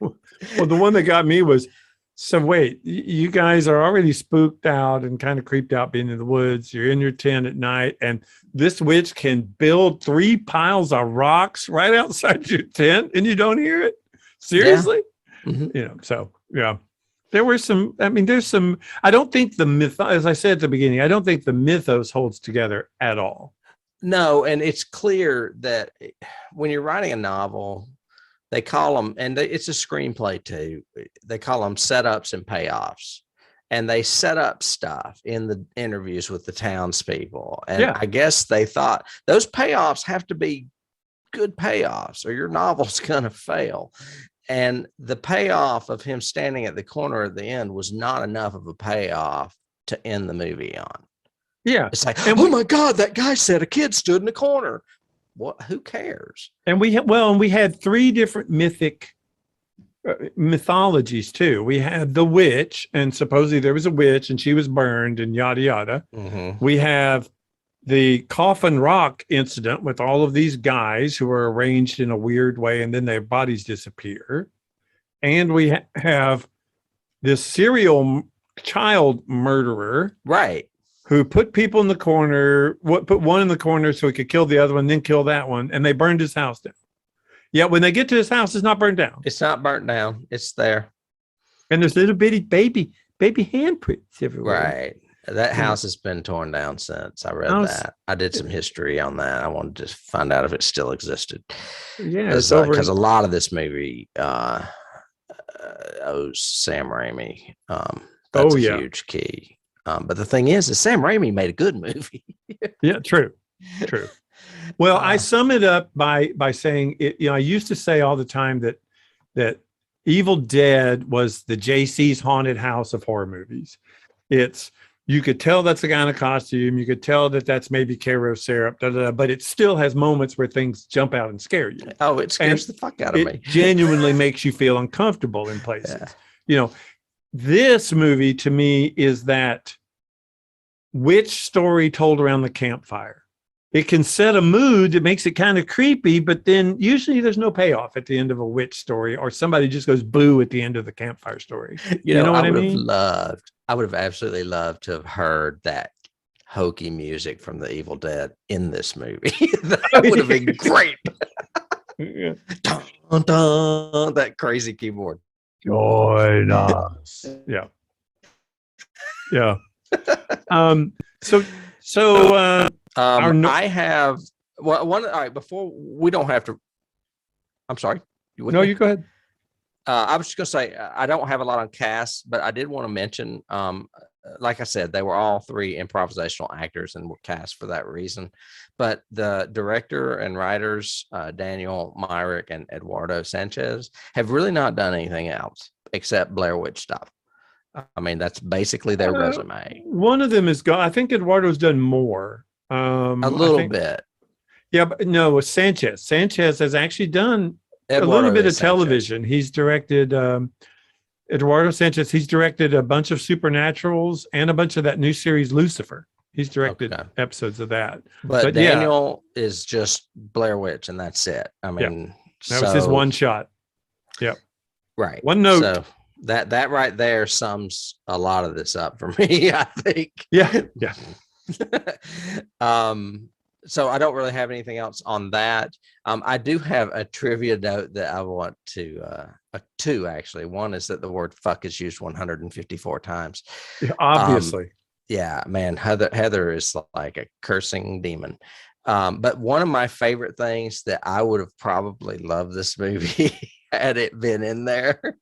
Well, the one that got me was, so wait, you guys are already spooked out and kind of creeped out being in the woods. You're in your tent at night, and this witch can build 3 piles of rocks right outside your tent, and you don't hear it? Seriously? Yeah. So yeah, there were some. I mean, there's some. I don't think the myth, as I said at the beginning, I don't think the mythos holds together at all. No, and it's clear that when you're writing a novel, they call them, and it's a screenplay too, they call them setups and payoffs. And they set up stuff in the interviews with the townspeople. And I guess they thought those payoffs have to be good payoffs or your novel's going to fail. And the payoff of him standing at the corner at the end was not enough of a payoff to end the movie on. Yeah. It's like, oh my God, that guy said a kid stood in the corner. What? Who cares? And we had 3 different mythologies too. We had the witch, and supposedly there was a witch and she was burned and yada yada. We have the Coffin Rock incident with all of these guys who are arranged in a weird way and then their bodies disappear. And we have this serial child murderer, right, who put people in the corner, put one in the corner so he could kill the other one, then kill that one, and they burned his house down. Yet when they get to his house, it's not burned down. It's not burnt down. It's there. And there's little bitty baby handprints everywhere. Right. That house has been torn down since. I read that. I did some history on that. I wanted to find out if it still existed. Yeah. Because a lot of this movie owes Sam Raimi. That's a huge key. But the thing is Sam Raimi made a good movie. Yeah, true. Well, I sum it up by saying, I used to say all the time that Evil Dead was the JC's haunted house of horror movies. You could tell that's a guy in a costume. You could tell that that's maybe Caro syrup, but it still has moments where things jump out and scare you. Oh, it scares the fuck out of me. It genuinely makes you feel uncomfortable in places. Yeah. This movie to me is that witch story told around the campfire. it can set a mood that makes it kind of creepy, but then usually there's no payoff at the end of a witch story, or somebody just goes boo at the end of the campfire story. You know what I I would have mean? loved, I would have absolutely loved to have heard that hokey music from the Evil Dead in this movie. That would have been great. Yeah. Dun, dun, that crazy keyboard. Join us. Yeah. Yeah. So I have one. All right, before we don't have to. I'm sorry. You with no, me? you go ahead. I was just gonna say I don't have a lot on cast, but I did want to mention. Like I said, they were all three improvisational actors and were cast for that reason. But the director and writers, Daniel Myrick and Eduardo Sanchez, have really not done anything else except Blair Witch stuff. I mean, that's basically their resume. One of them is gone. I think Eduardo's done more. A little bit. Yeah, but no, Sanchez. Sanchez has actually done Eduardo a little bit of Sanchez. television. He's directed Eduardo Sanchez. He's directed a bunch of Supernaturals and a bunch of that new series Lucifer. He's directed episodes of that. But Daniel is just Blair Witch, and that's it. I mean, that was his one shot. Yep. Right. One note. So that right there sums a lot of this up for me, I think. Yeah. Yeah. So I don't really have anything else on that. I do have a trivia note that I want to two actually. One is that the word fuck is used 154 times. Yeah, obviously. Yeah, man, Heather is like a cursing demon. But one of my favorite things that I would have probably loved this movie had it been in there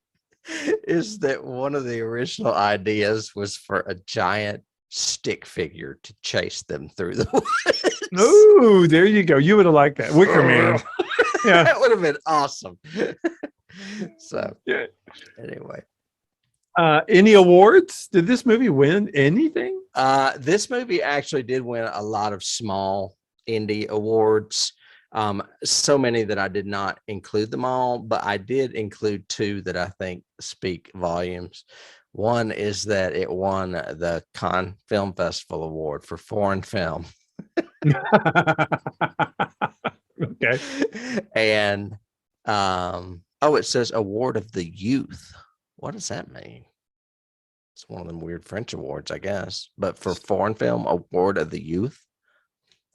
is that one of the original ideas was for a giant stick figure to chase them through the woods. Oh, there you go. You would have liked that. Wicker Man. Yeah. That would have been awesome. So yeah. Anyway. Any awards? Did this movie win anything? This movie actually did win a lot of small indie awards. So many that I did not include them all, but I did include two that I think speak volumes. One is that it won the Cannes Film Festival Award for foreign film. Okay. And it says Award of the Youth. What does that mean? It's one of them weird French awards, I guess. But for foreign film, Award of the Youth.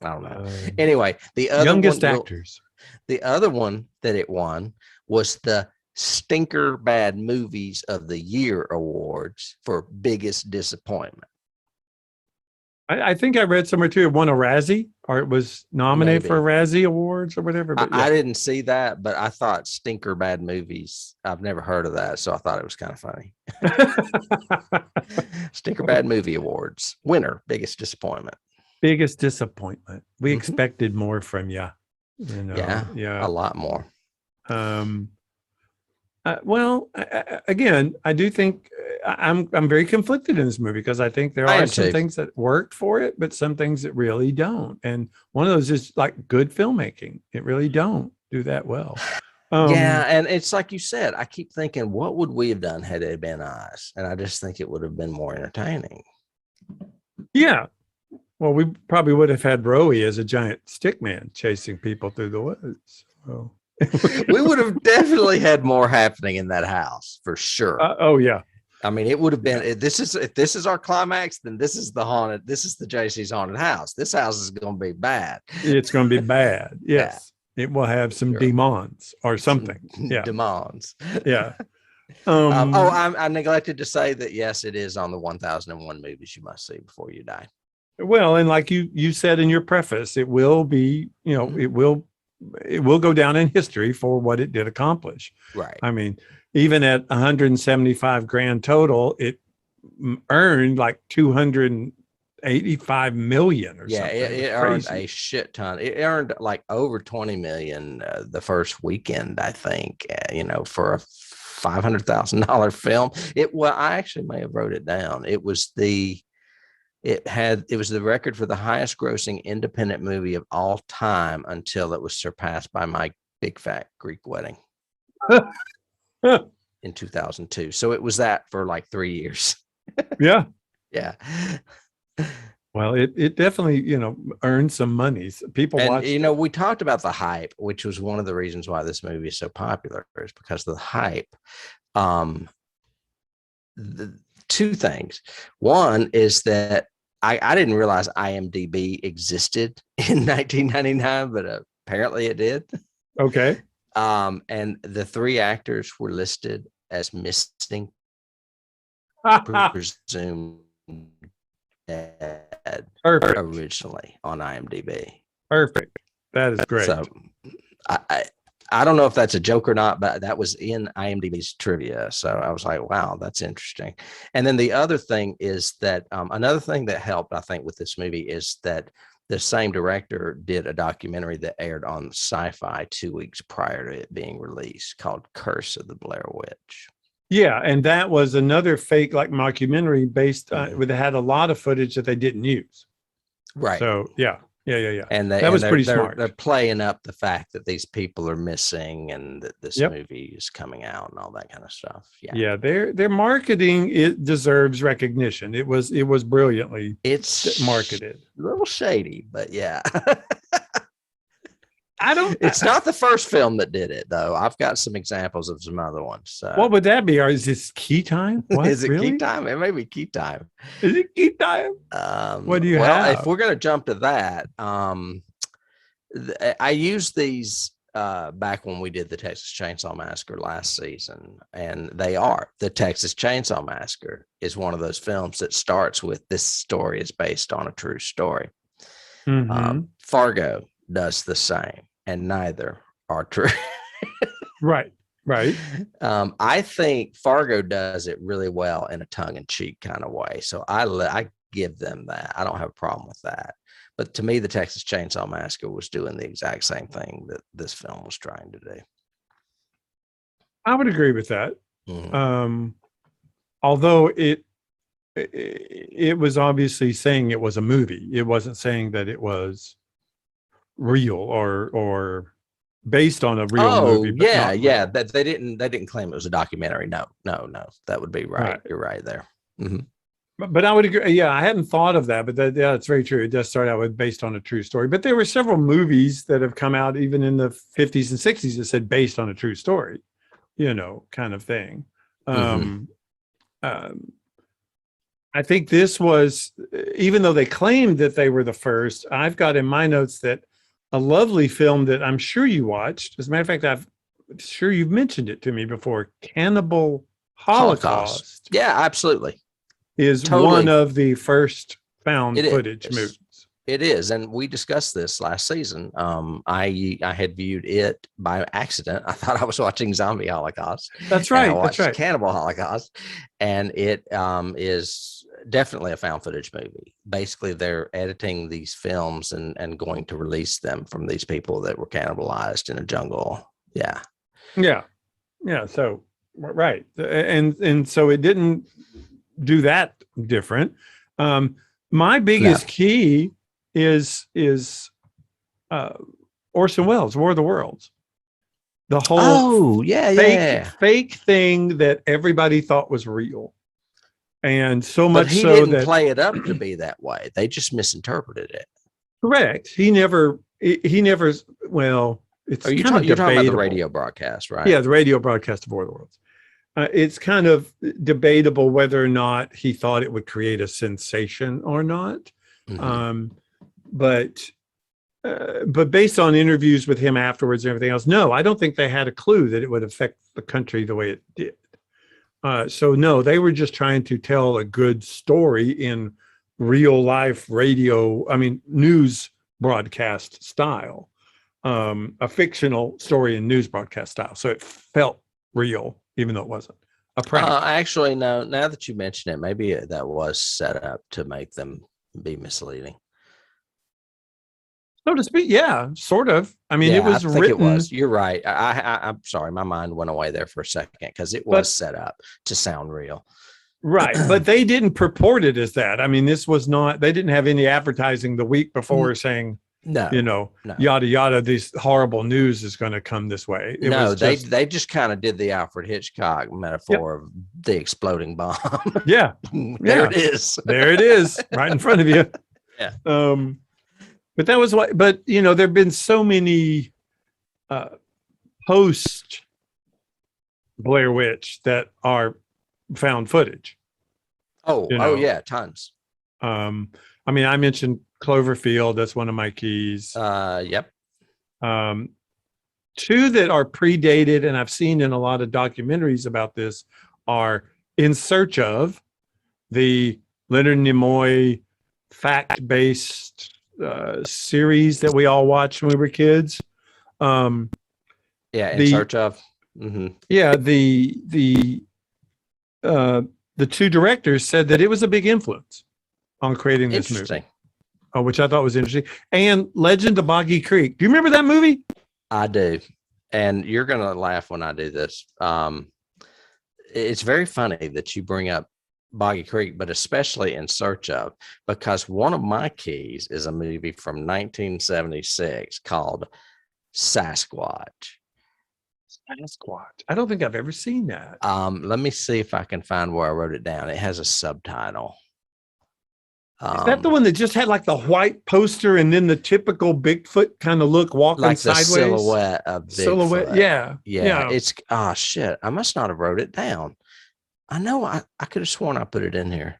I don't know. Anyway, the other youngest actors. The other one that it won was the Stinker Bad Movies of the Year awards for biggest disappointment. I think I read somewhere too. It won a Razzie, or it was nominated for a Razzie Awards or whatever. But I didn't see that, but I thought Stinker Bad Movies. I've never heard of that, so I thought it was kind of funny. Stinker Bad Movie Awards winner, biggest disappointment. Biggest disappointment. We expected more from you. Yeah, a lot more. Again, I do think I'm very conflicted in this movie because I think there are some things that worked for it, but some things that really don't. And one of those is like good filmmaking. It really don't do that well. And it's like you said, I keep thinking, what would we have done had it been us? And I just think it would have been more entertaining. Yeah. Well, we probably would have had Rowie as a giant stick man chasing people through the woods. So. We would have definitely had more happening in that house for sure. Oh yeah. I mean, it would have been, if this is our climax, then this is the JC's haunted house. This house is going to be bad. It's going to be bad. Yes. Yeah. It will have some demons or something. Yeah. Demons. Yeah. I neglected to say that, yes, it is on the 1001 movies you must see before you die. Well, and like you said in your preface, it will be, it will go down in history for what it did accomplish. Right. I mean, even at 175 grand total, it earned like 285 million or something. Yeah, it earned a shit ton. It earned like over 20 million the first weekend, I think, for a $500,000 film. I actually may have wrote it down. It was the record for the highest grossing independent movie of all time until it was surpassed by My Big Fat Greek Wedding in 2002. So it was that for like 3 years. Yeah. Yeah. Well, it definitely, earned some money. People And watched. we talked about the hype, which was one of the reasons why this movie is so popular, is because of the hype. The two things. One is that I didn't realize IMDb existed in 1999, but apparently it did. Okay. And the three actors were listed as missing, presumed dead Perfect. originally on IMDb. Perfect. That is great. So I don't know if that's a joke or not, but that was in IMDb's trivia. So I was like, wow, that's interesting. And then the other thing is that another thing that helped, I think, with this movie is that the same director did a documentary that aired on Sci-Fi 2 weeks prior to it being released called Curse of the Blair Witch. Yeah, and that was another fake like mockumentary based that had a lot of footage that they didn't use. Right. So yeah. And that was pretty smart. They're playing up the fact that these people are missing and that this Yep. movie is coming out and all that kind of stuff. Yeah. Yeah, their marketing, it deserves recognition. It was brilliantly It's marketed. A little shady, but yeah. It's not the first film that did it, though. I've got some examples of some other ones. So. What would that be? Or is this Key Time? What? Is it really? Key Time? It may be Key Time. Is it Key Time? What do you have? If we're going to jump to that, I used these back when we did the Texas Chainsaw Massacre last season, and the Texas Chainsaw Massacre is one of those films that starts with this story is based on a true story. Mm-hmm. Fargo does the same, and neither are true. Right. I think Fargo does it really well in a tongue-in-cheek kind of way. So I give them that. I don't have a problem with that. But to me, the Texas Chainsaw Massacre was doing the exact same thing that this film was trying to do. I would agree with that. Mm-hmm. Although it was obviously saying it was a movie. It wasn't saying that it was real or based on a real movie. Yeah. That they didn't claim it was a documentary. No. That would be right. You're right there. Mm-hmm. But I would agree. Yeah, I hadn't thought of that, but that's very true. It does start out with based on a true story. But there were several movies that have come out even in the 50s and 60s that said based on a true story, kind of thing. Mm-hmm. I think this was, even though they claimed that they were the first, I've got in my notes that a lovely film that I'm sure you watched. As a matter of fact, I'm sure you've mentioned it to me before. Cannibal Holocaust. Yeah, absolutely. Is totally one of the first found footage movies. It is, and we discussed this last season. I had viewed it by accident. I thought I was watching Zombie Holocaust. That's right. I watched that's right. Cannibal Holocaust, and it is definitely a found footage movie. Basically, they're editing these films and going to release them from these people that were cannibalized in a jungle. Yeah. So right, and so it didn't do that different. My biggest key is Orson Welles' War of the Worlds. The whole fake thing that everybody thought was real. And so much he so didn't that play it up to be that way. They just misinterpreted it. Correct. He never well, it's you're talking about the radio broadcast, right? Yeah, the radio broadcast of War of the Worlds. It's kind of debatable whether or not he thought it would create a sensation or not. Mm-hmm. But based on interviews with him afterwards and everything else, no, I don't think they had a clue that it would affect the country the way it did. So no, they were just trying to tell a good story in real life news broadcast style, a fictional story in news broadcast style. So it felt real, even though it wasn't a prank. Actually, no, now that you mention it, maybe that was set up to make them be misleading. So to speak, yeah, sort of. I mean, it was written. It was. You're right. I'm sorry. My mind went away there for a second because it was set up to sound real. Right. But they didn't purport it as that. I mean, this was not, they didn't have any advertising the week before saying, no. Yada, yada, this horrible news is going to come this way. They just kind of did the Alfred Hitchcock metaphor of the exploding bomb. Yeah. There it is. There it is, right in front of you. Yeah. But that was what. But there've been so many post Blair Witch that are found footage. Oh yeah, tons. I mean, I mentioned Cloverfield. That's one of my keys. Yep. Two that are predated, and I've seen in a lot of documentaries about this, are In Search Of, the Leonard Nimoy fact-based series that we all watched when we were kids. In Search Of. Mm-hmm. Yeah, the two directors said that it was a big influence on creating this movie. Which I thought was interesting. And Legend of Boggy Creek. Do you remember that movie? I do. And you're going to laugh when I do this. It's very funny that you bring up Boggy Creek, but especially In Search Of, because one of my keys is a movie from 1976 called Sasquatch. I don't think I've ever seen that. Let me see if I can find where I wrote it down. It has a subtitle. Is that the one that just had like the white poster and then the typical Bigfoot kind of look walking like the sideways? Silhouette of Bigfoot. Silhouette, yeah. It's shit. I must not have wrote it down. I know I could have sworn I put it in here.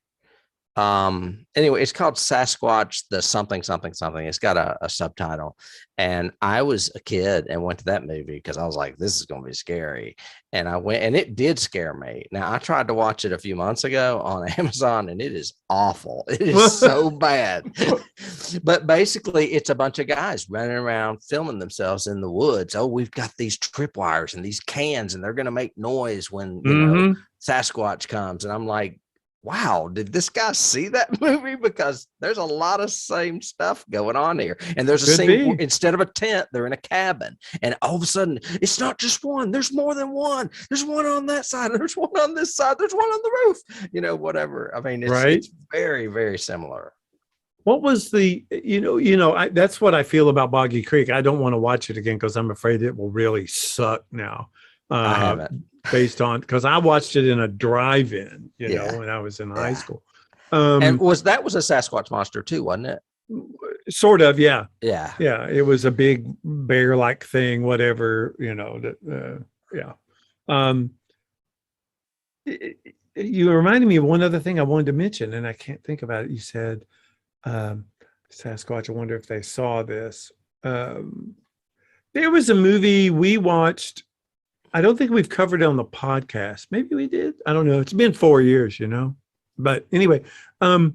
Anyway, it's called Sasquatch, the something. It's got a subtitle. And I was a kid and went to that movie because I was like, this is going to be scary. And I went, and it did scare me. Now, I tried to watch it a few months ago on Amazon, and it is awful. It is so bad. But basically, it's a bunch of guys running around filming themselves in the woods. Oh, we've got these tripwires and these cans, and they're going to make noise when, Sasquatch comes. And I'm like, wow, did this guy see that movie? Because there's a lot of same stuff going on here. And there's a scene, instead of a tent, they're in a cabin. And all of a sudden, it's not just one. There's more than one. There's one on that side. There's one on this side. There's one on the roof. Whatever. I mean, it's very, very similar. What was that's what I feel about Boggy Creek. I don't want to watch it again because I'm afraid it will really suck now. I haven't. Based on, because I watched it in a drive-in, when I was in high school. And was a Sasquatch monster too, wasn't it? Sort of, yeah. Yeah. Yeah. It was a big bear-like thing, whatever, you reminded me of one other thing I wanted to mention, and I can't think about it. You said, Sasquatch, I wonder if they saw this. There was a movie we watched. I don't think we've covered it on the podcast. Maybe we did. I don't know. It's been 4 years, But anyway, a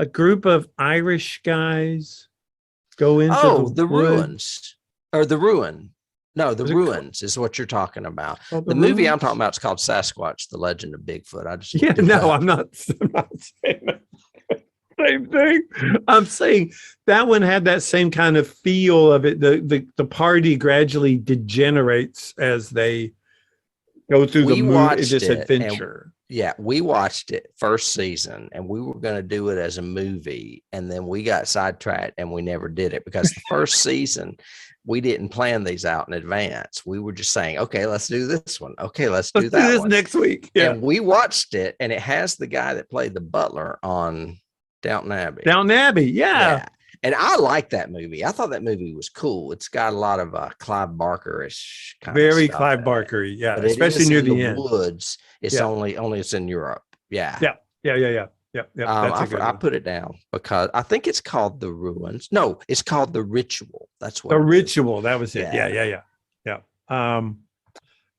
group of Irish guys go into the ruins, or the ruin. No, the ruins is what you're talking about. Oh, the movie I'm talking about is called Sasquatch: The Legend of Bigfoot. I'm not saying that. Same thing. I'm saying that one had that same kind of feel of it. The party gradually degenerates as they go through this adventure. We watched it first season, and we were going to do it as a movie, and then we got sidetracked and we never did it because the first season we didn't plan these out in advance. We were just saying, okay, let's do this one. Okay, let's do that this next week. Yeah. And we watched it, and it has the guy that played the butler on Downton Abbey. Yeah. And I like that movie. I thought that movie was cool. It's got a lot of Clive Barker-ish kind of very stuff. Clive Barker-y, yeah. But especially near the end. Woods. It's only it's in Europe. Yeah. Yeah. I put it down because I think it's called The Ruins. No, it's called The Ritual. That's what The Ritual. That was it. Yeah.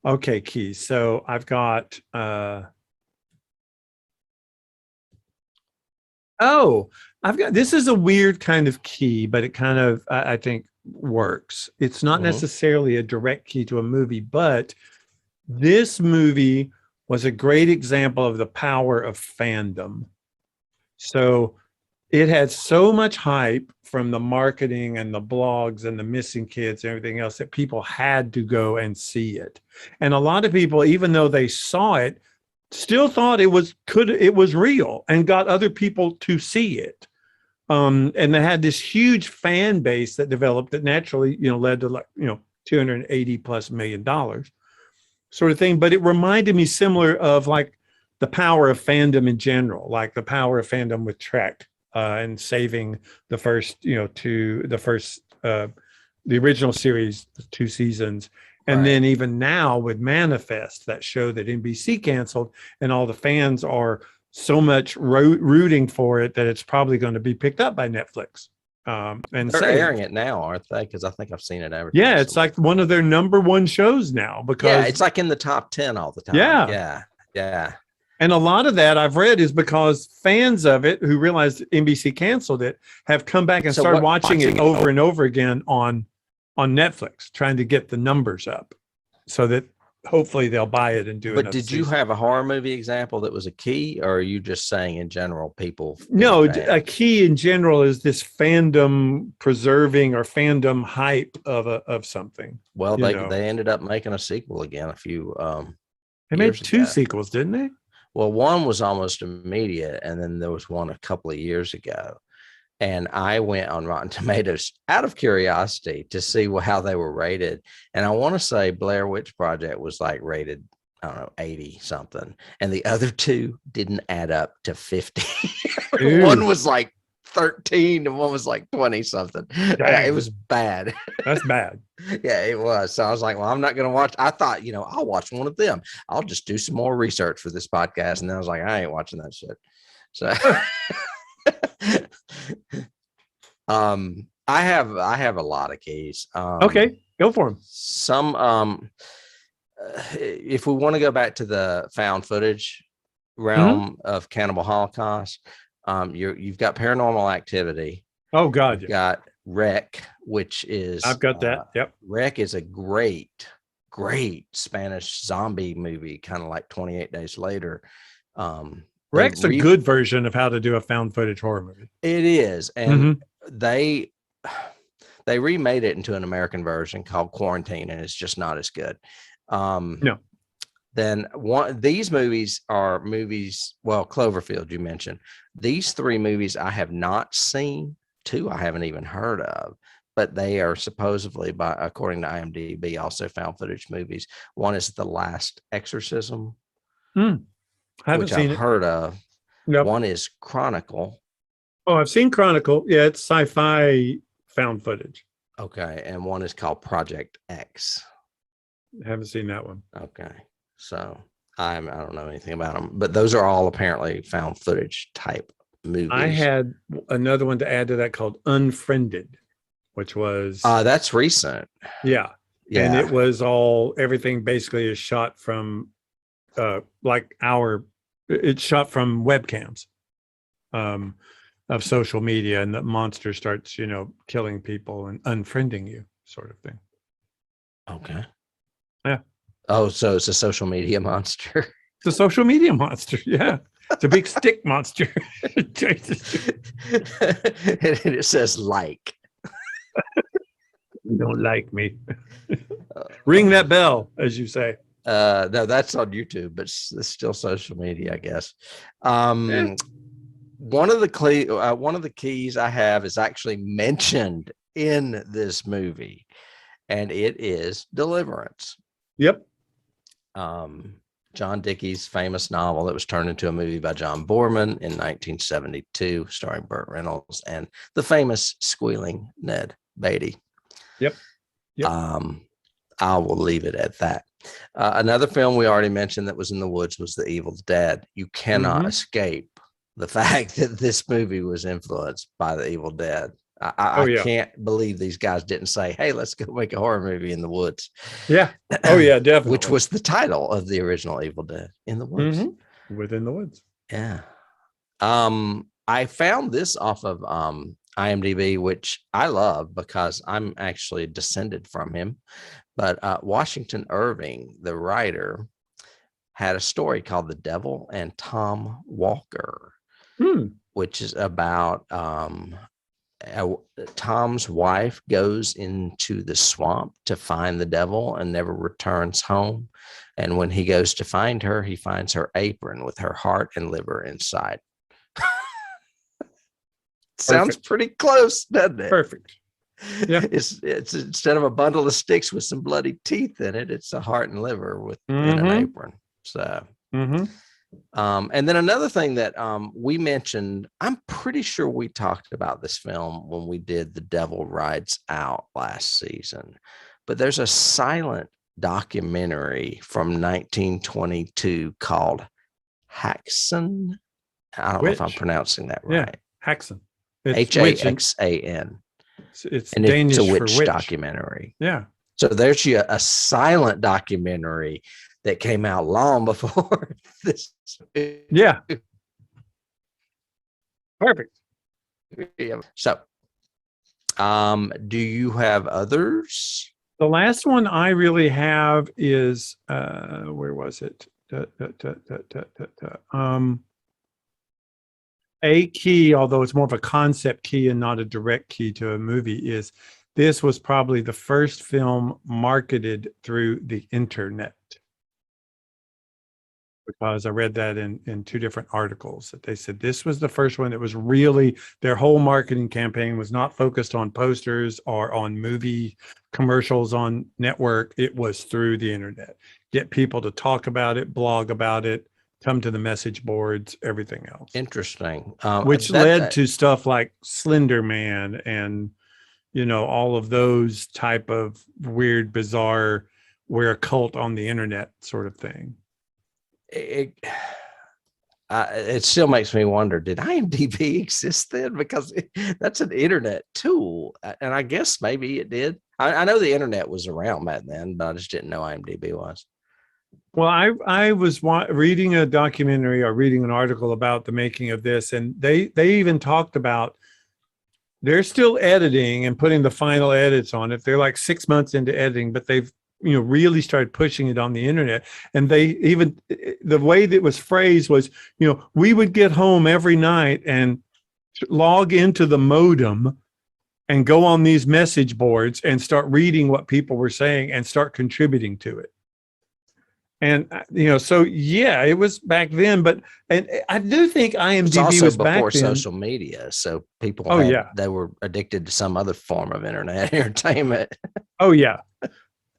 Okay, Keith. So I've got this is a weird kind of key, but it kind of, I think, works. It's not necessarily a direct key to a movie, but this movie was a great example of the power of fandom. So it had so much hype from the marketing and the blogs and the missing kids and everything else that people had to go and see it. And a lot of people, even though they saw it, still thought it was real and got other people to see it. And they had this huge fan base that developed that naturally, led to $280+ million sort of thing. But it reminded me similar of like the power of fandom in general, like the power of fandom with Trek and saving the first, the original series, 2 seasons. And then even now with Manifest, that show that NBC canceled, and all the fans are so much rooting for it that it's probably going to be picked up by Netflix. And they're airing it now, aren't they? Because I think I've seen it advertised. Yeah, it's like one of their #1 shows now, because it's like in the top 10 all the time. Yeah. And a lot of that I've read is because fans of it who realized NBC canceled it have come back and started watching it over and over again on Netflix, trying to get the numbers up so that hopefully they'll buy it and do it. But did you have a horror movie example that was a key, or are you just saying in general people? No, a key in general is this fandom preserving or fandom hype of something. Well, they ended up making a sequel again a few they made 2 sequels, didn't they? Well, one was almost immediate, and then there was one a couple of years ago. And I went on Rotten Tomatoes out of curiosity to see how they were rated. And I want to say Blair Witch Project was like rated, I don't know, 80 something. And the other 2 didn't add up to 50. One was like 13 and one was like 20 something. Yeah, it was bad. That's bad. Yeah, it was. So I was like, well, I'm not going to watch. I thought, I'll watch one of them. I'll just do some more research for this podcast. And then I was like, I ain't watching that shit. So I have a lot of keys. Okay, go for them. Some if we want to go back to the found footage realm of Cannibal Holocaust, you've got Paranormal Activity. Oh God, you've got Wreck, which is I've got that. Yep. Wreck is a great Spanish zombie movie, kind of like 28 Days Later. Wreck's a good version of how to do a found footage horror movie. It is. And they remade it into an American version called Quarantine, and it's just not as good. No. Then these movies are movies. Well, Cloverfield, you mentioned. These 3 movies I have not seen. 2 I haven't even heard of, but they are supposedly, according to IMDb, also found footage movies. One is The Last Exorcism, which I've heard of. Yep. One is Chronicle. Oh, I've seen Chronicle. Yeah, it's sci-fi found footage. Okay, and one is called Project X. I haven't seen that one. Okay, so I don't know anything about them, but those are all apparently found footage type movies. I had another one to add to that called Unfriended, which was that's recent. Yeah. And it was everything basically is shot from it's shot from webcams of social media, and the monster starts, killing people and unfriending you, sort of thing. Okay. Yeah. Oh, so it's a social media monster. It's a social media monster. Yeah. It's a big stick monster. And it says like. You don't like me. Ring that bell, as you say. No, that's on YouTube, but it's still social media, I guess. One of the keys I have is actually mentioned in this movie, and it is Deliverance. Yep. John Dickey's famous novel that was turned into a movie by John Boorman in 1972, starring Burt Reynolds and the famous squealing Ned Beatty. Yep. I will leave it at that. Another film we already mentioned that was in the woods was The Evil Dead. You cannot escape the fact that this movie was influenced by The Evil Dead. I can't believe these guys didn't say, hey, let's go make a horror movie in the woods. Yeah. Oh, yeah, definitely. Which was the title of the original Evil Dead, In the Woods. Within the Woods. Yeah. I found this off of IMDb, which I love because I'm actually descended from him. But Washington Irving, the writer, had a story called The Devil and Tom Walker, which is about Tom's wife goes into the swamp to find the devil and never returns home. And when he goes to find her, he finds her apron with her heart and liver inside. Sounds pretty close, doesn't it? Perfect. Yeah. It's instead of a bundle of sticks with some bloody teeth in it, it's a heart and liver in an apron. So And then another thing that we mentioned, I'm pretty sure we talked about this film when we did The Devil Rides Out last season, but there's a silent documentary from 1922 called Haxan. I don't know if I'm pronouncing that right. Yeah, Haxan. It's Haxan. It's and Danish it's a for witch witch documentary. Yeah. So there's a silent documentary that came out long before this. Yeah. Perfect. Yeah. So, do you have others? The last one I really have is where was it? A key, although it's more of a concept key and not a direct key to a movie, is this was probably the first film marketed through the internet. Because I read that in two different articles that they said this was the first one that was really, their whole marketing campaign was not focused on posters or on movie commercials on network. It was through the internet. Get people to talk about it, blog about it, come to the message boards, everything else. Interesting. Which led to stuff like Slender Man and, you know, all of those type of weird, bizarre, we're a cult on the internet sort of thing. It still makes me wonder, did IMDb exist then? Because that's an internet tool. And I guess maybe it did. I know the internet was around back then, but I just didn't know IMDb was. Well, I was reading a documentary or reading an article about the making of this, and they even talked about they're still editing and putting the final edits on it. They're like 6 months into editing, but they've really started pushing it on the internet. And they even, the way that it was phrased was, we would get home every night and log into the modem and go on these message boards and start reading what people were saying and start contributing to it. And, so yeah, it was back then, but and I do think IMDb was back then. Before social media. So people, they were addicted to some other form of internet entertainment. Oh yeah.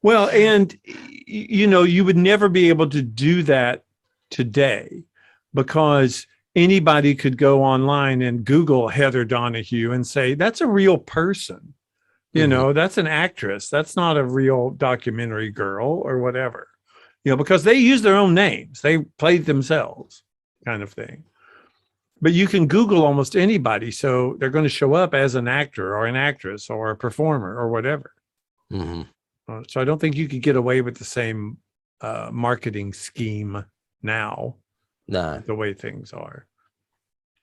Well, and, you would never be able to do that today because anybody could go online and Google Heather Donahue and say, that's a real person. That's an actress. That's not a real documentary girl or whatever, because they use their own names. They played themselves kind of thing. But you can Google almost anybody. So they're going to show up as an actor or an actress or a performer or whatever. Mm-hmm. So I don't think you could get away with the same marketing scheme now, the way things are.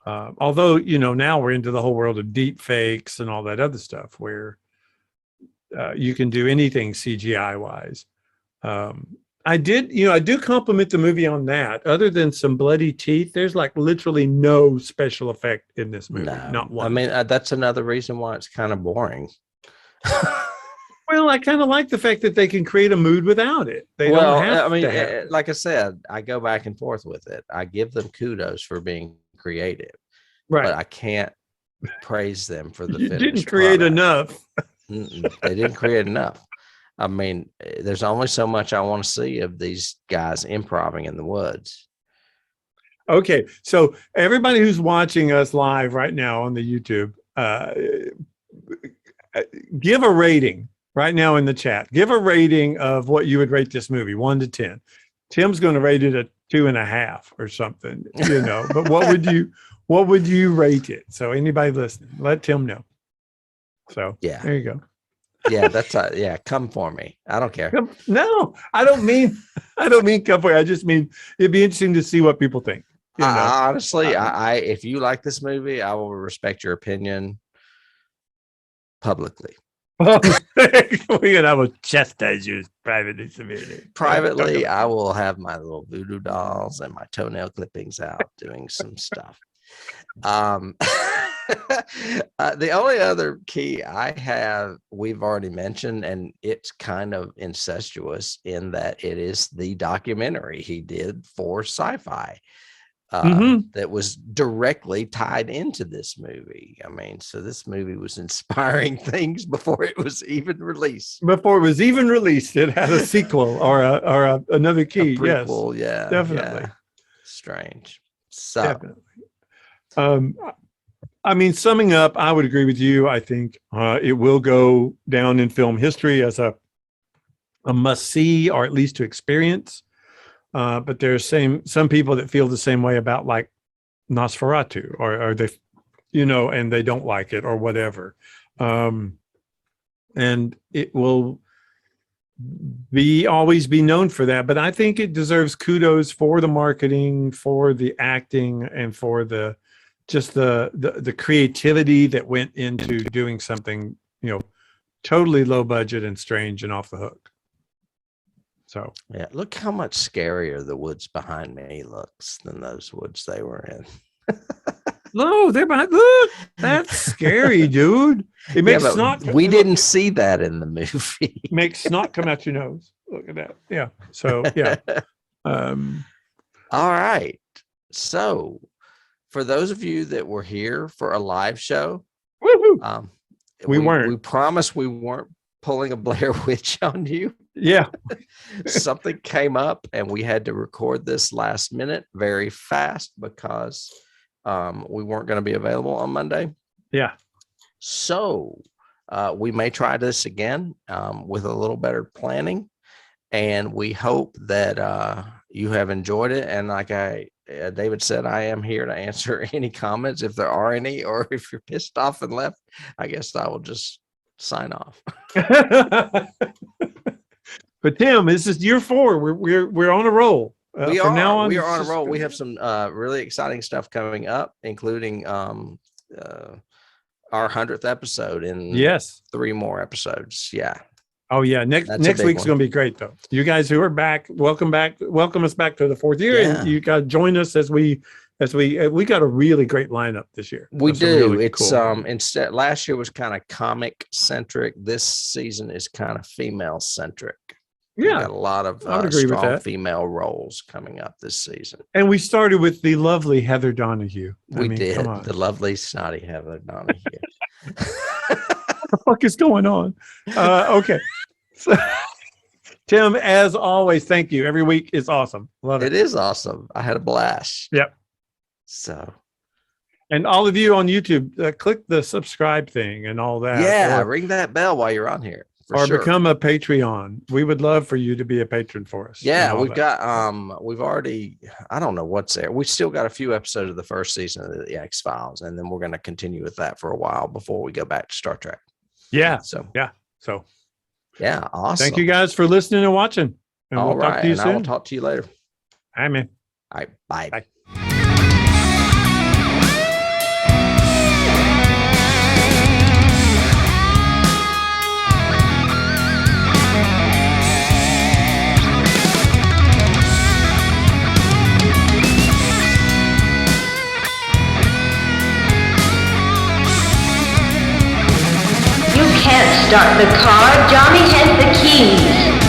Although, now we're into the whole world of deep fakes and all that other stuff where you can do anything CGI wise. I do compliment the movie on that. Other than some bloody teeth, there's like literally no special effect in this movie. No. Not one. I mean, that's another reason why it's kind of boring. Well, I kind of like the fact that they can create a mood without it. They don't have to have. Like I said, I go back and forth with it. I give them kudos for being creative, right? But I can't praise them for the you finished didn't create product. enough. They didn't create enough. I mean, there's only so much I want to see of these guys improvising in the woods. Okay, so everybody who's watching us live right now on the YouTube, give a rating. Right now in the chat, give a rating of what you would rate this movie, 1 to 10. Tim's going to rate it a 2.5 or something, but what would you rate it? So anybody listening, let Tim know. So yeah, there you go. Yeah, that's come for me. I don't care. No, I don't mean come for you. I just mean it'd be interesting to see what people think. Honestly, I if you like this movie, I will respect your opinion publicly. I will chastise you privately, severely. Privately, I will have my little voodoo dolls and my toenail clippings out doing some stuff. The only other key I have, we've already mentioned, and it's kind of incestuous in that it is the documentary he did for Sci-Fi. That was directly tied into this movie. I mean, so this movie was inspiring things before it was even released. It had a sequel or another key. A prequel, yes, definitely. Yeah. strange. So Definitely. I mean, summing up, I would agree with you. I think it will go down in film history as a must see, or at least to experience. But there's some people that feel the same way about like Nosferatu, or they, and they don't like it or whatever. And it will always be known for that. But I think it deserves kudos for the marketing, for the acting, and for the creativity that went into doing something, totally low budget and strange and off the hook. So yeah, look how much scarier the woods behind me looks than those woods they were in. no, they're behind. Look, that's scary, dude. It makes snot. We didn't see that in the movie. Makes snot come out your nose. Look at that. Yeah. So yeah. All right. So for those of you that were here for a live show, we weren't. We promised we weren't pulling a Blair Witch on you. Yeah. Something came up and we had to record this last minute very fast because we weren't going to be available on Monday. Yeah. So we may try this again with a little better planning, and we hope that you have enjoyed it. And like David said, I am here to answer any comments if there are any, or if you're pissed off and left, I guess I will just sign off. But Tim, this is year 4. We're on a roll. We are on a roll. We have some really exciting stuff coming up, including our 100th episode in 3 more episodes. Yeah. Oh yeah. Next week's going to be great though. You guys who are back, welcome us back to the 4th year. Yeah. And you got to join us as we got a really great lineup this year. We do. Really it's cool. Instead last year was kind of comic centric. This season is kind of female centric. Yeah, we got a lot of strong female roles coming up this season. And we started with the lovely Heather Donahue. We did. The lovely snotty Heather Donahue. What the fuck is going on? Okay. So, Tim, as always, thank you. Every week is awesome. Love it. It is awesome. I had a blast. Yep. So. And all of you on YouTube, click the subscribe thing and all that. Yeah, ring that bell while you're on here. Become a Patreon. We would love for you to be a patron for us. Yeah, we've got we've already, I don't know what's there. We still got a few episodes of the first season of the X-Files, and then we're going to continue with that for a while before we go back to Star Trek. Yeah. So yeah, awesome. Thank you guys for listening and watching. And all we'll talk to you soon. I will talk to you later. All right, man. All right, bye. Bye. Can't start the car. Johnny has the keys.